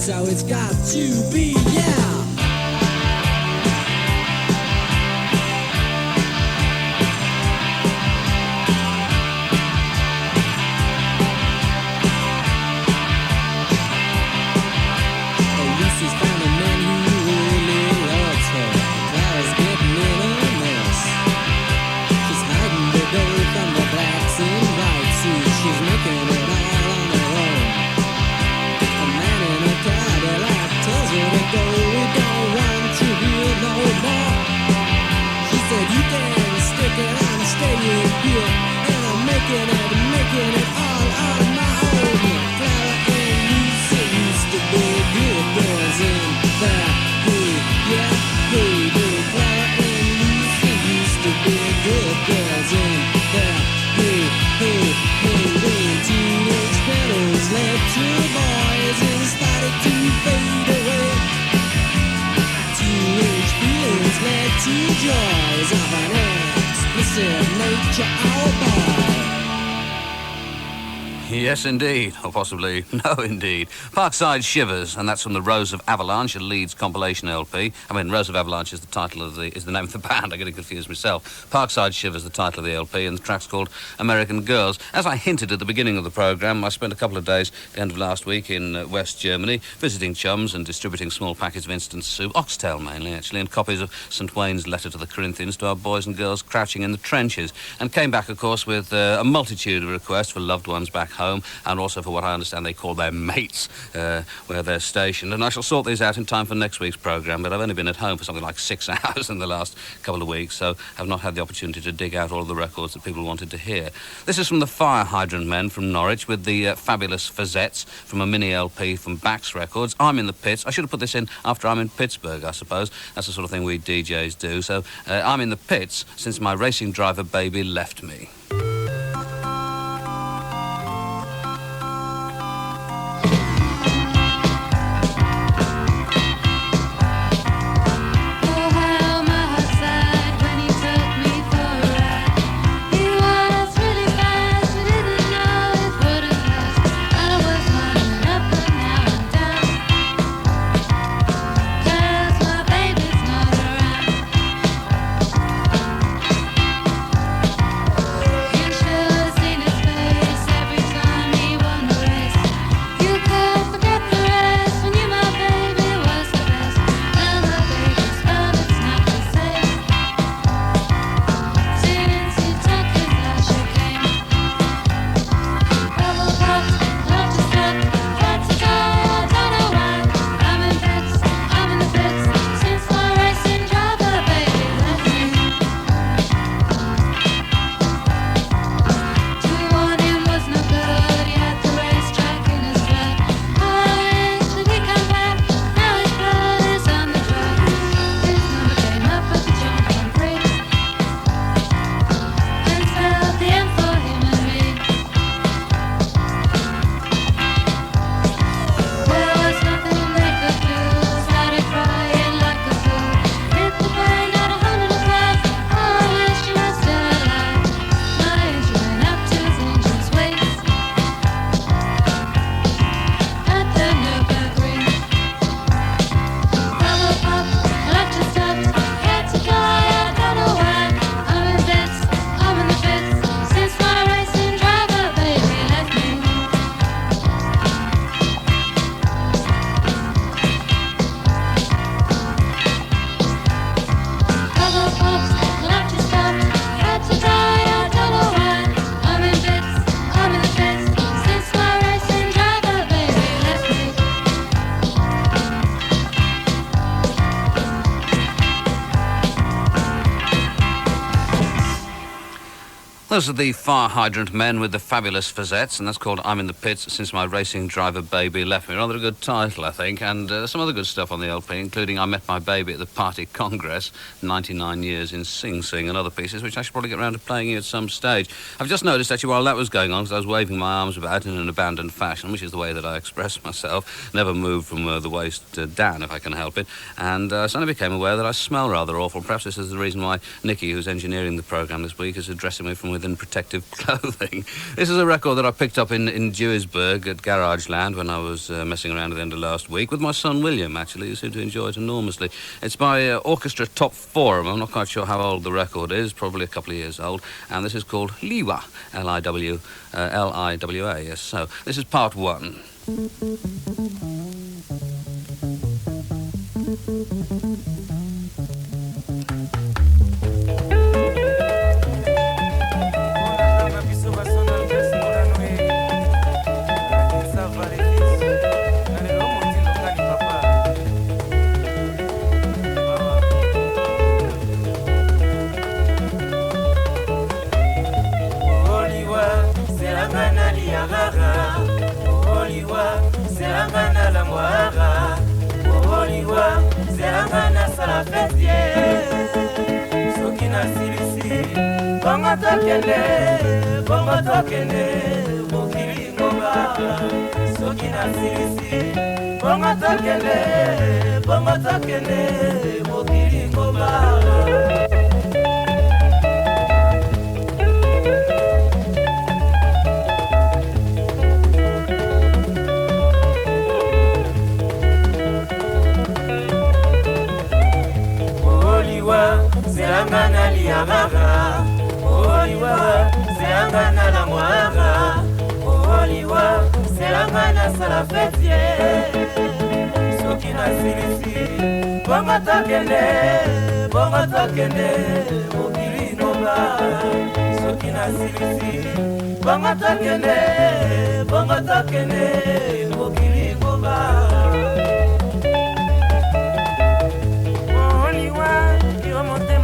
How it's got to be, yeah. hey, yeah, hey, the Clara and Leeds, they used to be good girls in there. Hey, hey, hey, the teenage fellows led to boys and started to fade away. Teenage feelings led to joys of an explicit nature, oh boy. Yes, indeed. Or possibly no, indeed. Parkside Shivers, and that's from the Rose of Avalanche, a Leeds compilation LP. I mean, Rose of Avalanche is the title of is the name of the band. I'm getting confused myself. Parkside Shivers, the title of the LP, and the track's called American Girls. As I hinted at the beginning of the programme, I spent a couple of days at the end of last week in West Germany, visiting chums and distributing small packets of instant soup, oxtail mainly, actually, and copies of St. Wayne's letter to the Corinthians to our boys and girls crouching in the trenches, and came back, of course, with a multitude of requests for loved ones back home, and also for what I understand they call their mates where they're stationed. And I shall sort these out in time for next week's programme, but I've only been at home for something like 6 hours in the last couple of weeks, so I've not had the opportunity to dig out all of the records that people wanted to hear. This is from the Fire Hydrant Men from Norwich with the fabulous Fezettes from a mini LP from Bax Records. I'm in the pits. I should have put this in after I'm in Pittsburgh, I suppose. That's the sort of thing we DJs do. So I'm in the pits since my racing driver baby left me. Those are the Fire Hydrant Men with the fabulous Fezettes, and that's called I'm in the Pits Since My Racing Driver Baby Left Me. Rather a good title, I think, and some other good stuff on the LP, including I Met My Baby at the Party Congress, 99 Years in Sing Sing, and other pieces, which I should probably get around to playing you at some stage. I've just noticed, actually, while that was going on, because I was waving my arms about in an abandoned fashion, which is the way that I express myself, never move from the waist down, if I can help it, and I suddenly became aware that I smell rather awful. Perhaps this is the reason why Nikki, who's engineering the programme this week, is addressing me from within protective clothing. This is a record that I picked up in Duisburg at Garage Land when I was messing around at the end of last week with my son William, actually, who seemed to enjoy it enormously. It's by Orchestre Top Forum. I'm not quite sure how old the record is, probably a couple of years old, and this is called Liwa, L-I-W-A, yes. So this is part one. Serangana la moara, Oliwa, bongo tokende, mokili ngomba, soki na silisi. Bongo tokende, mokili ngomba. Serangana liagaga, Oliwa, serangana la moaga, Oliwa, serangana salafetie, soki na silisi, bongo tokende, mokili ngomba, soki na silisi, bongo tokende, mokili ngomba.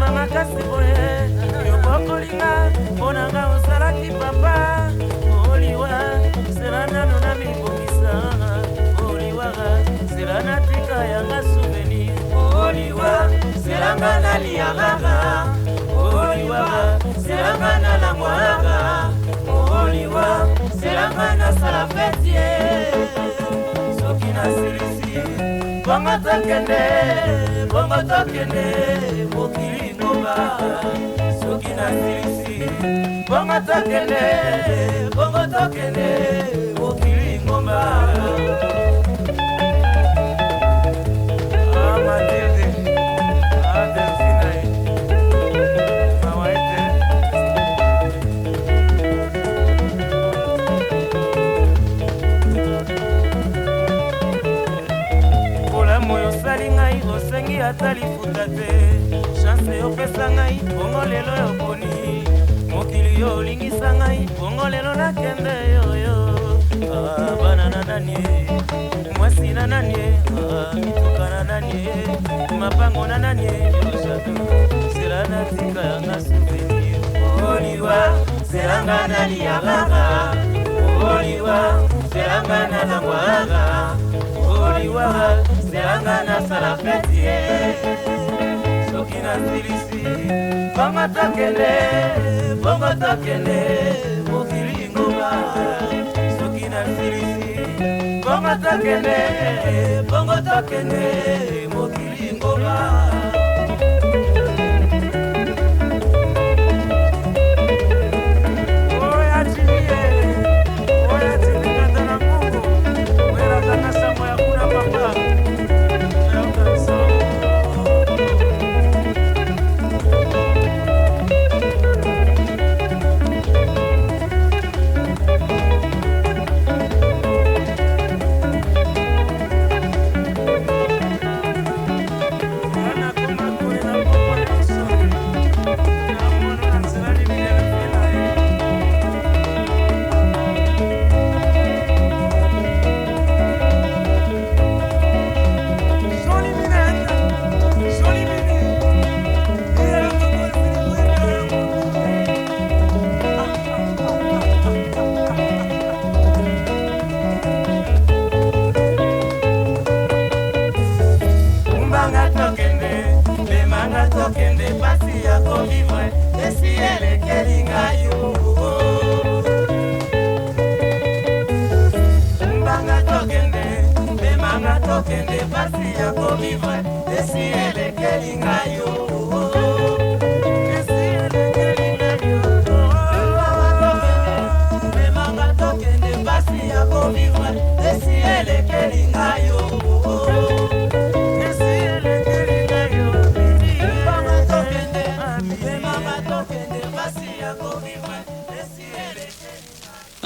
Makasi boye, yokokolinga, bonanga osalaki papa. Oliwa, selana nona mibongisa. Oliwa, selana tika yanga souvenir. Oliwa, selanga na liagaga. Oliwa, selanga na lamwaga. Oliwa, selanga na salafetie. Soki na silisi, bongo tokende, mokili. Soki na silisi, bongo tokende, mokili ngomba. Matilde, Delphine, Mawaite. Bola moyo sali ngai, osengi atali futate. Chance opesa ngai, bongo lelo yoponi. Mokili yo lingisa ngai, bongo lelo nakende yoyo. Bana na nani, mwasi na nani, mituka na nani, mapango na nani, yoshatu. Sela na tika yanga souvenir. Oliwa, selanga na liagaga. Oliwa, selanga na lamwaga. Oliwa, selanga na salafetie. Soki na silisi, bongo tokende, mokili ngomba. Soki na silisi, bongo tokende, mokili ngomba. Oya chini kata na Mungu, wera kana samo ya kuna papa.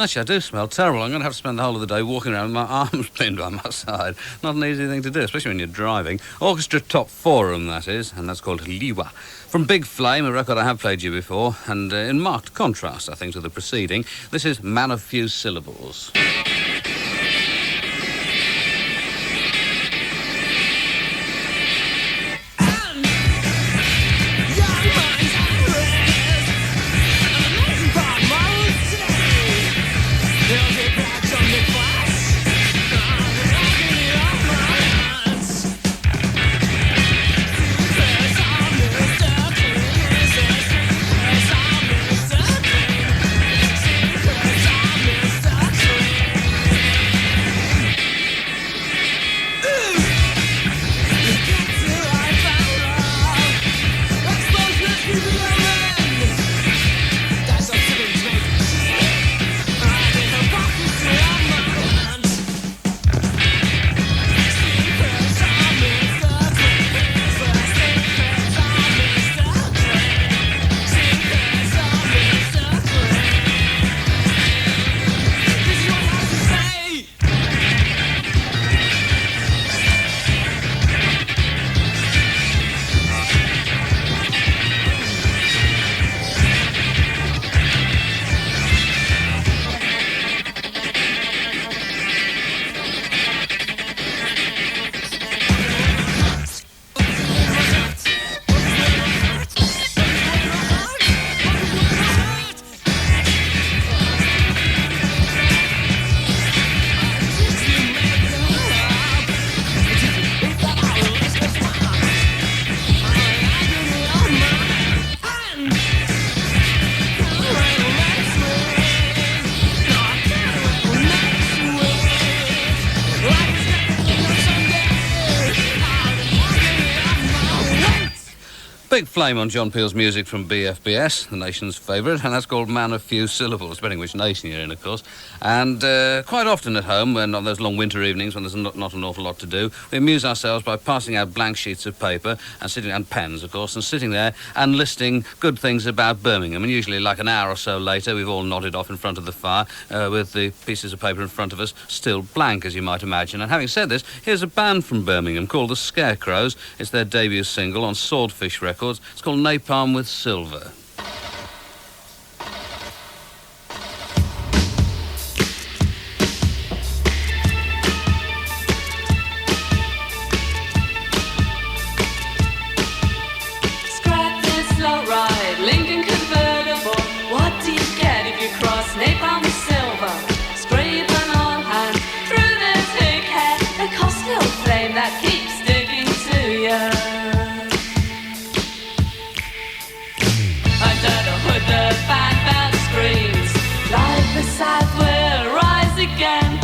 Actually, I do smell terrible. I'm going to have to spend the whole of the day walking around with my arms pinned by my side. Not an easy thing to do, especially when you're driving. Orchestre Top Forum, that is, and that's called Liwa. From Big Flame, a record I have played you before, and in marked contrast, I think, to the preceding, this is Man of Few Syllables. Stop. Big flame on John Peel's music from BFBS, the nation's favourite, and that's called Man of Few Syllables, depending which nation you're in, of course. And quite often at home, when on those long winter evenings when there's not an awful lot to do, we amuse ourselves by passing out blank sheets of paper and pens, of course, and sitting there and listing good things about Birmingham. And usually, like an hour or so later, we've all nodded off in front of the fire with the pieces of paper in front of us still blank, as you might imagine. And having said this, here's a band from Birmingham called the Scarecrows. It's their debut single on Swordfish Records. It's called Napalm with Silver. Scrap this slow ride, Lincoln convertible. What do you get if you cross napalm with silver? Scraping on hand through this thick hair, a coastal flame that keeps sticking to you. The fan screams like the south will rise again.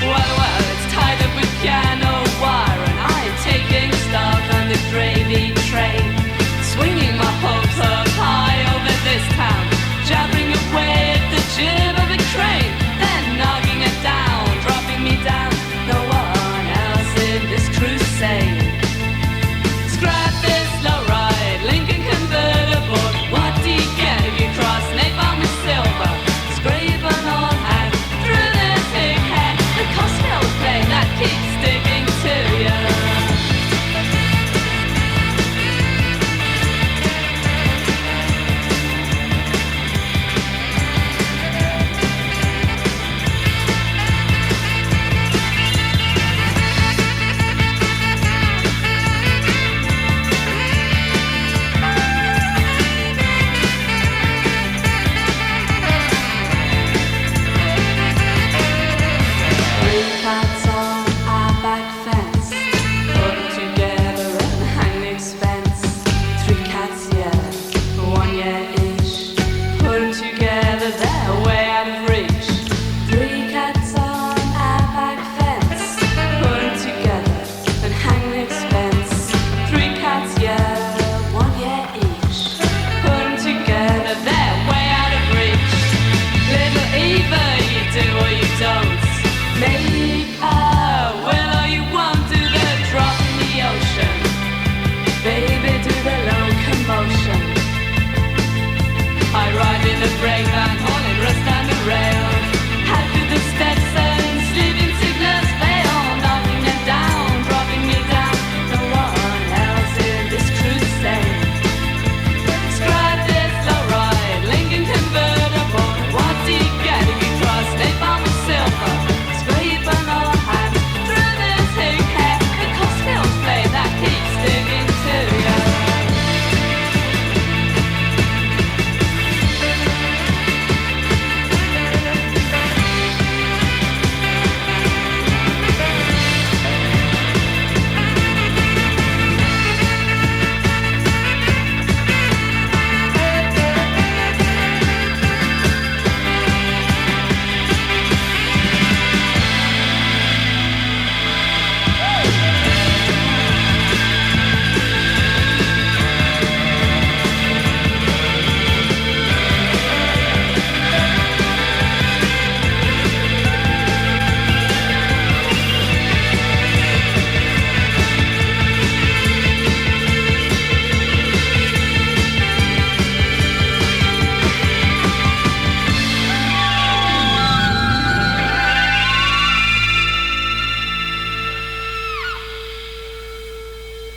Well, it's tied up with piano wire, and I'm taking stock on the gravy train, swinging my hopes up high over this town, jabbering away at the jib of a crane, then knocking it down, dropping me down. No one else in this crusade. Scrap this slow ride, Lincoln convertible. What do you get if you cross napalm with silver? Scraping on hand through this thick hair, the coastal flame that keeps sticking to you.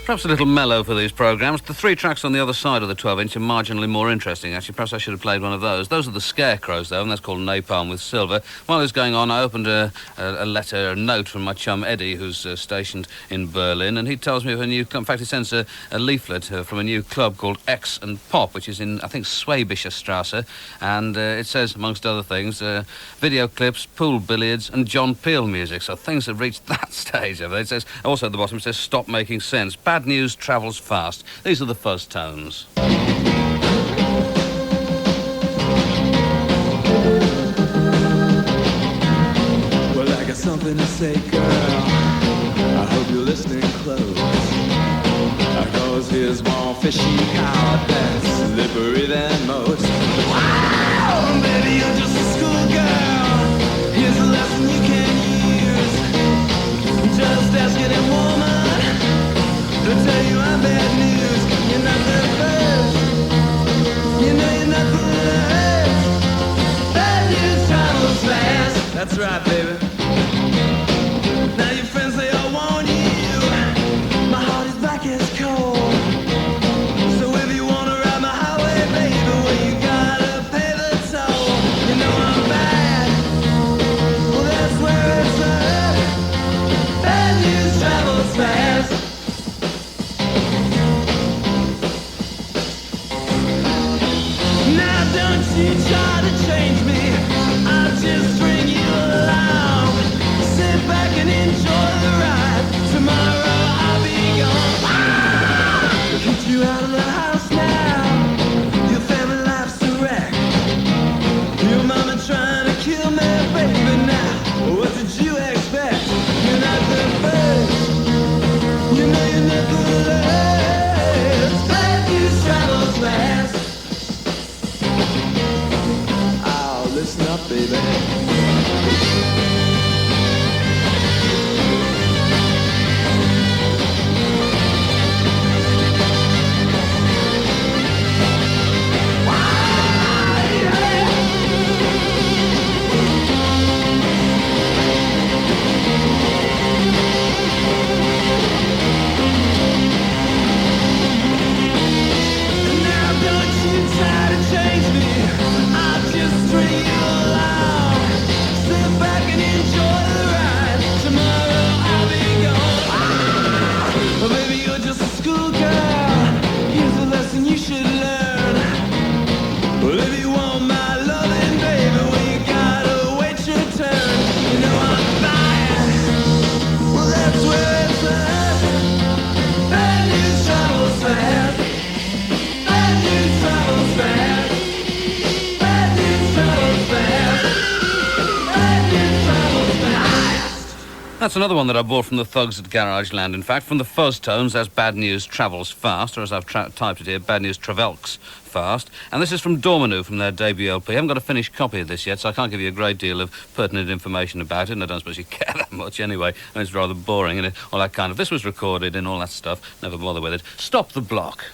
Perhaps a little mellow for these programmes. The three tracks on the other side of the 12-inch are marginally more interesting, actually. Perhaps I should have played one of those. Those are the Scarecrows, though, and that's called Napalm with Silver. While it was going on, I opened a note from my chum Eddie, who's stationed in Berlin, and he tells me of a new club. In fact, he sends a leaflet from a new club called X and Pop, which is in, I think, Schwäbische Strasse, and it says, amongst other things, video clips, pool billiards, and John Peel music. So things have reached that stage of it. It says, also at the bottom, it says, stop making sense. Bad news travels fast. These are the Fuzz Tones. Well, I got something to say, girl. I hope you're listening close. I go knows here's one fishy card that's slippery than most. Wow, baby, you're just a schoolgirl. Here's a lesson you can use. Just ask any woman, they'll tell you I'm bad news. You're not the first, you know you're not the last. Bad news travels fast. That's right, baby. Now your friends, they all want you. My heart is black as coal. So if you wanna ride my highway, baby, well, you gotta pay the toll. You know I'm bad. Well, that's where it's at. Bad news travels fast. Now don't you try to change me. I'll just bring you along. Sit back and enjoy the ride. Tomorrow I'll be gone. Get you out of the house now. Your family life's a wreck. Your mama trying to kill me, baby. Now, what did you expect? You're not the first. You know you're not the last. Bad news travels fast. Oh, listen up, baby. That's another one that I bought from the thugs at Garageland. In fact, from the fuzz tones, as Bad News Travels Fast, or as I've typed it here, Bad News Travelks Fast. And this is from Dormanu, from their debut LP. I haven't got a finished copy of this yet, so I can't give you a great deal of pertinent information about it, and I don't suppose you care that much anyway. And it's rather boring, and all that kind of... This was recorded and all that stuff. Never bother with it. Stop the Block.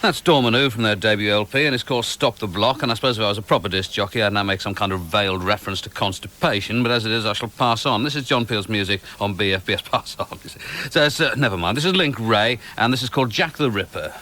That's Dormanu from their debut LP, and it's called Stop the Block. And I suppose if I was a proper disc jockey, I'd now make some kind of veiled reference to constipation, but as it is, I shall pass on. This is John Peel's music on BFBS. Pass on. So it's, never mind. This is Link Ray, and this is called Jack the Ripper.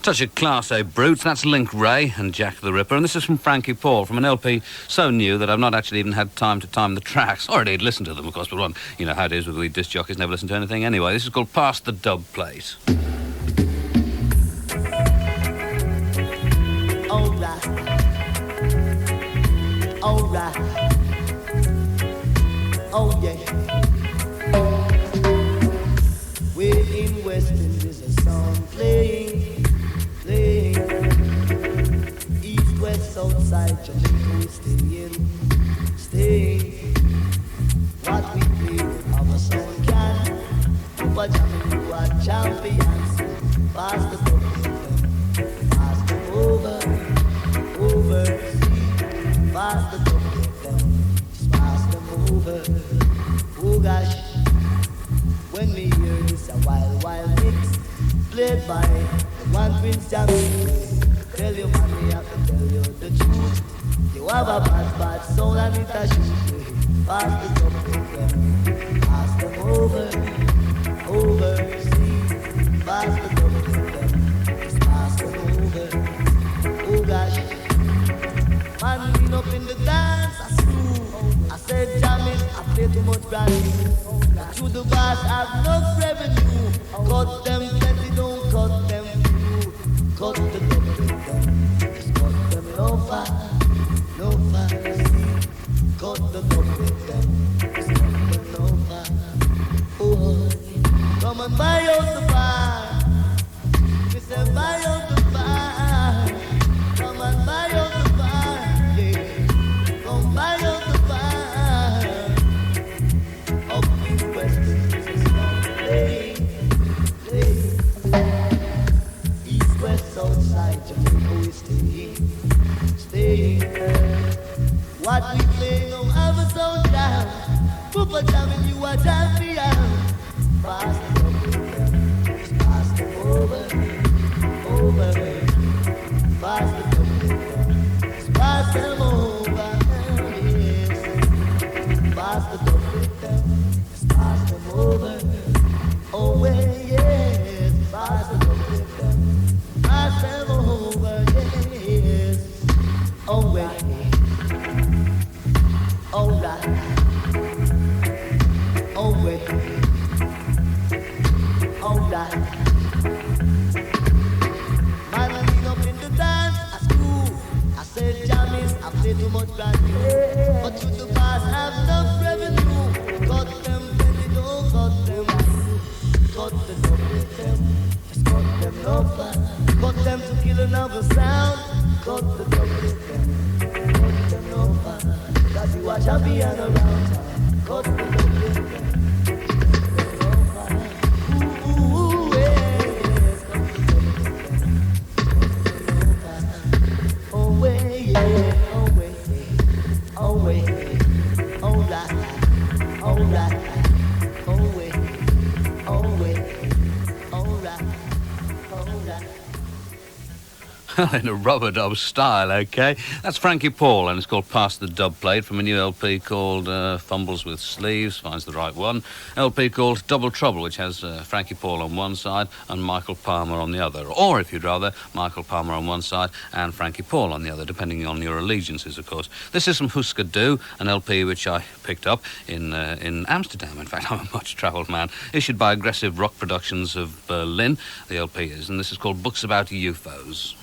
Such a class A brute. That's Link Ray and Jack the Ripper, and this is from Frankie Paul, from an LP so new that I've not actually even had time to time the tracks, or indeed listen to them, of course, but one, you know how it is with the disc jockeys, never listen to anything anyway. This is called Past the Dub Plate. Alright, alright, oh yeah. We're in West Indies, a song playing. East, west, south side, Jamaica, we staying. What we play with our song can. Super jamming, you are champions. Pass the cup, pass them over, see. Pass the cup, just pass them over. Oh gosh, when we hear this a wild, wild mix played by one Prince Jamaica. Tell you man, me have to tell you the truth. You have a bad, bad soul and it a shoot. Pass the cup to them, pass them over, see. Pass the cup to them, just pass them over. Oh gosh, man, lean up in the dance, I screw. I said jamming, I play too much brand new. Through the bars, I've no revenue. Cut them plenty, don't cut them few. Cut the cup to them, just cut them no far, see. Cut the cup to them, just cut them no far. Oh, come and buy out the bar. We say buy out the bar. Come and buy out the bar, yeah. Come buy out the bar. Up in West Indies, East, west, south side, Jamaica, we staying. What we play, no have a sound down. Papa jamming, you are champion. Pass the cup to them, cut the dub with them. Just cut them over. Cut them to kill another sound. Cut the dub with them. Cut them over. Cause you are champion around. Cut the dub with them. Ooh, yes. Oh, way, yeah. Oh, way. Oh, way. Oh, right. Oh, right. Oh, way. Oh, way. Oh, right. Oh, right. In a rubber dub style, okay? That's Frankie Paul, and it's called Pass the Dub Plate from a new LP called Fumbles with Sleeves, finds the right one. LP called Double Trouble, which has Frankie Paul on one side and Michael Palmer on the other. Or, if you'd rather, Michael Palmer on one side and Frankie Paul on the other, depending on your allegiances, of course. This is from Husker Du, an LP which I picked up in Amsterdam. In fact, I'm a much-travelled man. Issued by Aggressive Rock Productions of Berlin, the LP is, and this is called Books About UFOs.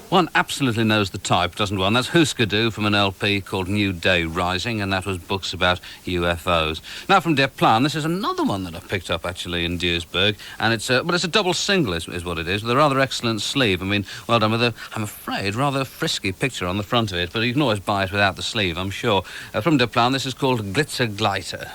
One absolutely knows the type, doesn't one? That's Husker Du from an LP called New Day Rising, and that was Books About UFOs. Now from Dept, this is another one that I picked up actually in Duisburg, and it's a double single is what it is, with a rather excellent sleeve. I mean, well done with a, I'm afraid, rather frisky picture on the front of it, but you can always buy it without the sleeve, I'm sure. From Dept, this is called Glitzer Gleiter.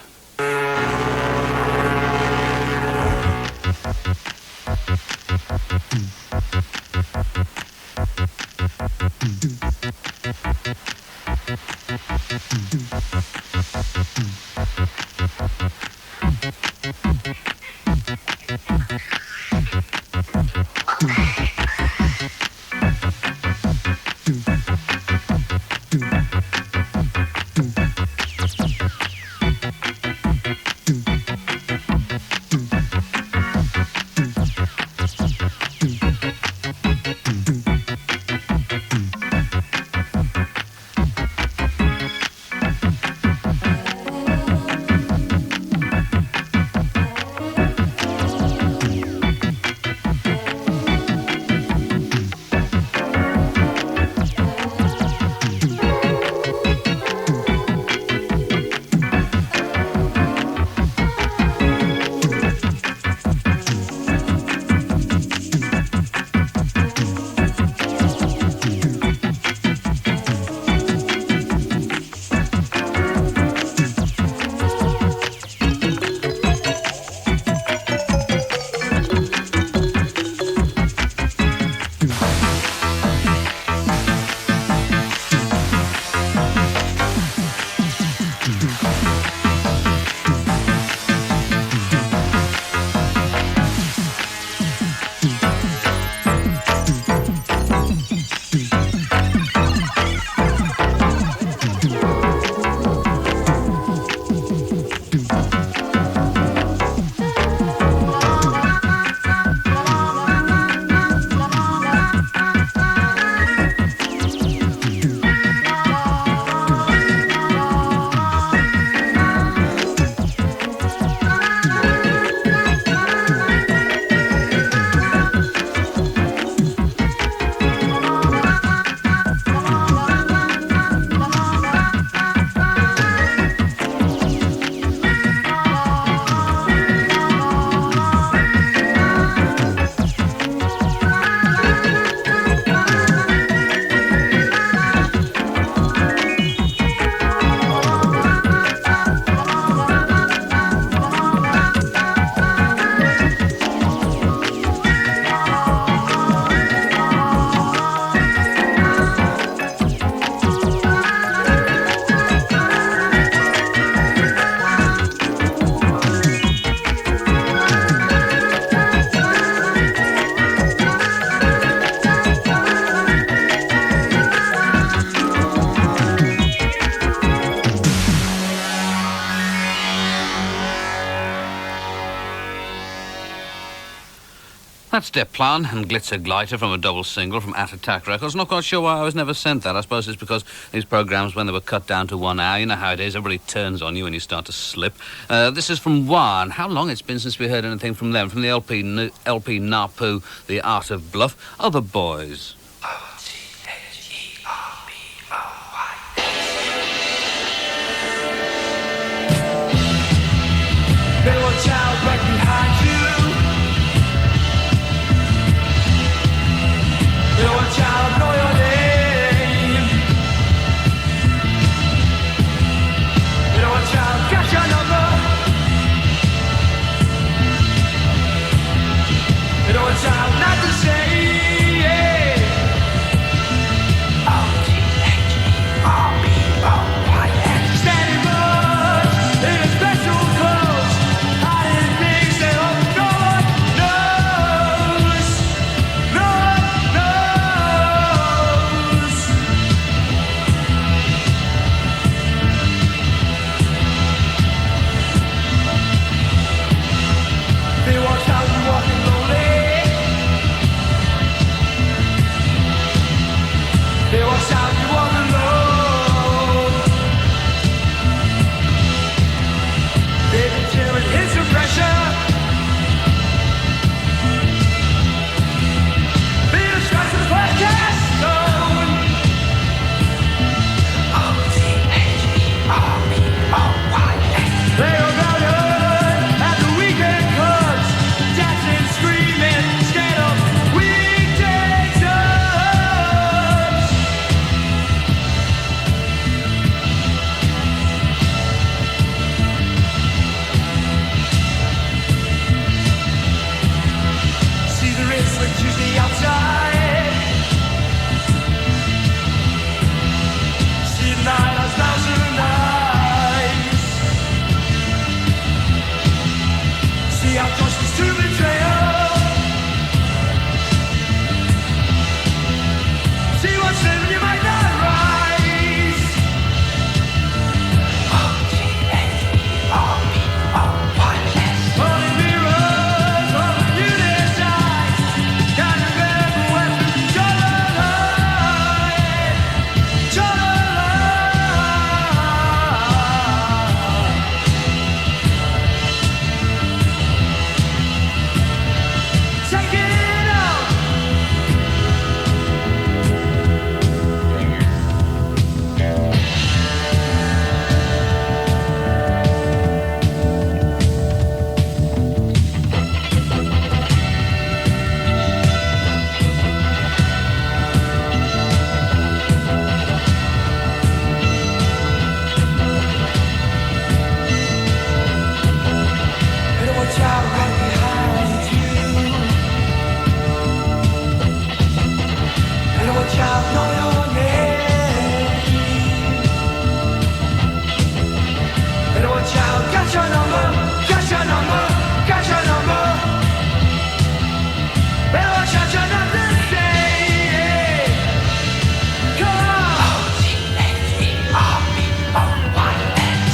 That's Dept and Glitzer Glitter from a double single from At Attack Records. Not quite sure why I was never sent that. I suppose it's because these programmes, when they were cut down to 1 hour, you know how it is, everybody turns on you when you start to slip. This is from Bwana. How long it's been since we heard anything from them? From the LP Napu, The Art of Bluff, Other Boys. Little child right behind you. Little child, know your name. Little child, got your number. Little child, not the same. R-T-H-E-R-B-O-Y-N. Standing much in a special clothes. Hiding things that only God knows. Knows. They watch how you walking lonely. They watch how you walk alone. They've been feeling his pressure. Being a stress is podcast zone. O-T-H-E-R-B-O-Y-N. They are routed at the weekend clubs, dancing, screaming, scared of weekday clubs. See the rinse like Tuesday outside. See the night as thousand eyes. See how close was to betrayal. See what's in you might not rise. O-T-H-E-R-B-O-Y-S. Holy mirrors, holding you inside. Gotta remember when you're alive. You're alive. Take it out. Better watch out right behind you. Better watch out, know your name. Better watch out, got your number, got your number, got your number. Better watch out, you're not the same. Come on. O-T-H-E-R-B-O-Y-N.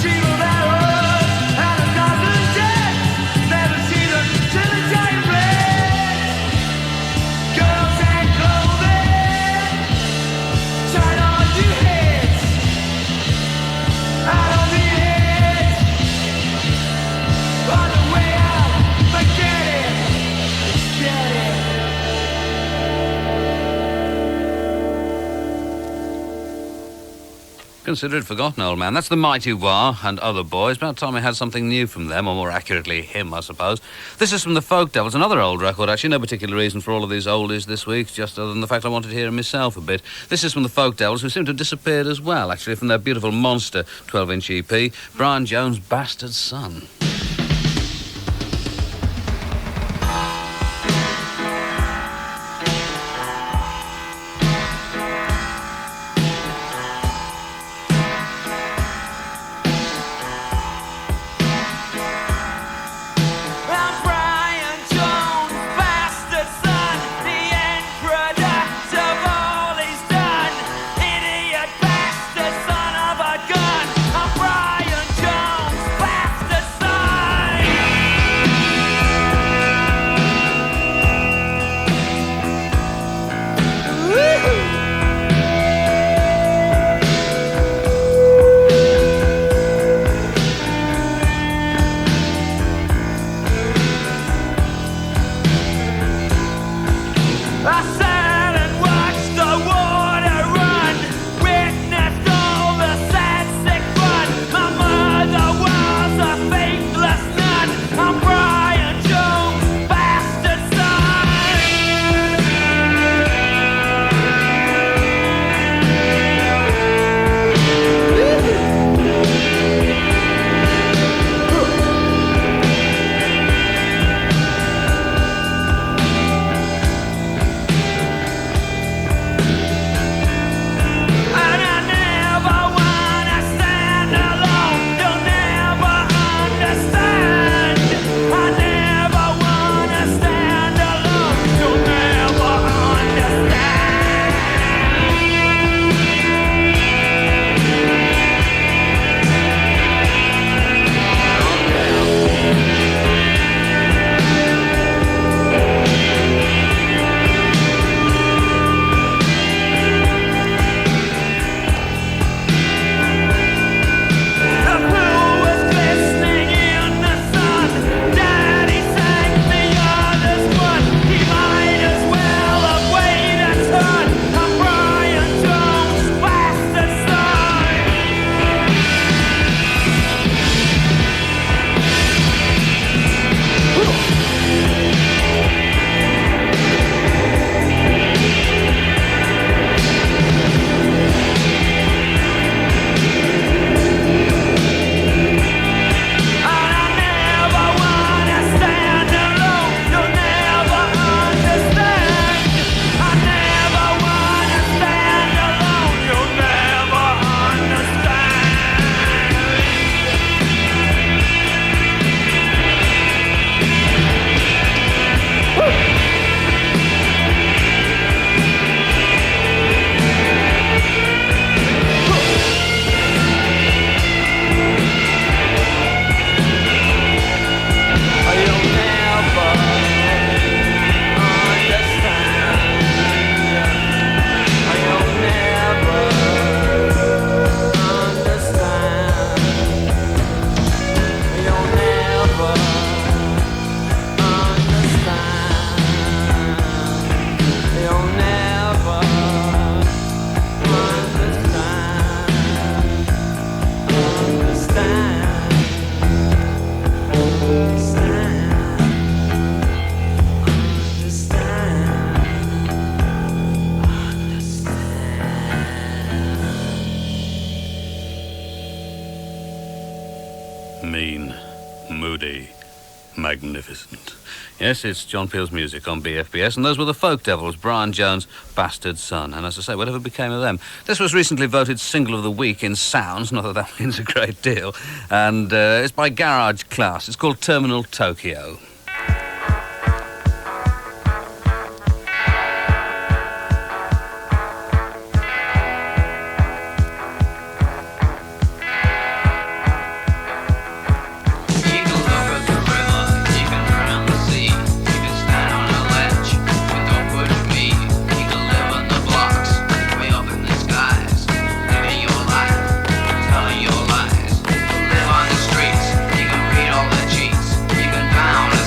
Single arrows and a dozen deaths. Never seen them till the time breaks. Girls and clothing. Turn on your heads. Out on the edge. On the way out. Forget it. Get it. Consider it forgotten, old man. That's the Mighty War and Other Boys. About time we had something new from them, or more accurately, him, I suppose. This is from the Folk Devils, another old record, actually. No particular reason for all of these oldies this week, just other than the fact I wanted to hear him myself a bit. This is from the Folk Devils, who seem to have disappeared as well, actually, from their beautiful monster 12-inch EP, Brian Jones' Bastard Son. I'm Brian Jones, bastard son, the end product of all he's done. Idiot bastard son of a gun. I'm Brian Jones, bastard son. I sat and watched the water run, witnessed all the sad, sick fun. My mother was a faithless nun. I'm Brian Jones, bastard son. And I never wanna stand alone. You'll never understand. I never wanna stand alone. You'll never understand. The blue was glistening in the sun. Daddy sang the others won. He might as well have waited a ton. I'm Brian Jones, bastard son. And I never wanna stand alone. You'll never understand. I never wanna stand alone. You'll never understand. You'll never understand. You'll never understand. You'll never understand. You'll never understand. Mean, moody, magnificent. Yes, it's John Peel's music on BFBS, and those were the Folk Devils, Brian Jones' bastard son. And as I say, whatever became of them? This was recently voted Single of the Week in Sounds, not that that means a great deal, and it's by Garage Class. It's called Terminal Tokyo. You can look at the river, you can drown the sea, you can stand on a ledge, but don't push me. You can live in the blocks, way up in the skies, living your life, telling your lies. You can live on the streets, you can beat all the cheats, you can drown a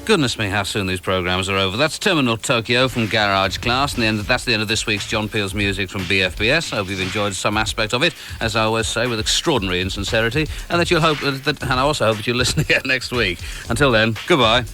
Goodness me, how soon these programmes are over. That's Terminal Tokyo from Garage Class, and that's the end of this week's John Peel's music from BFBS. I hope you've enjoyed some aspect of it, as I always say, with extraordinary insincerity, and that you'll hope and I also hope that you'll listen again next week. Until then, goodbye.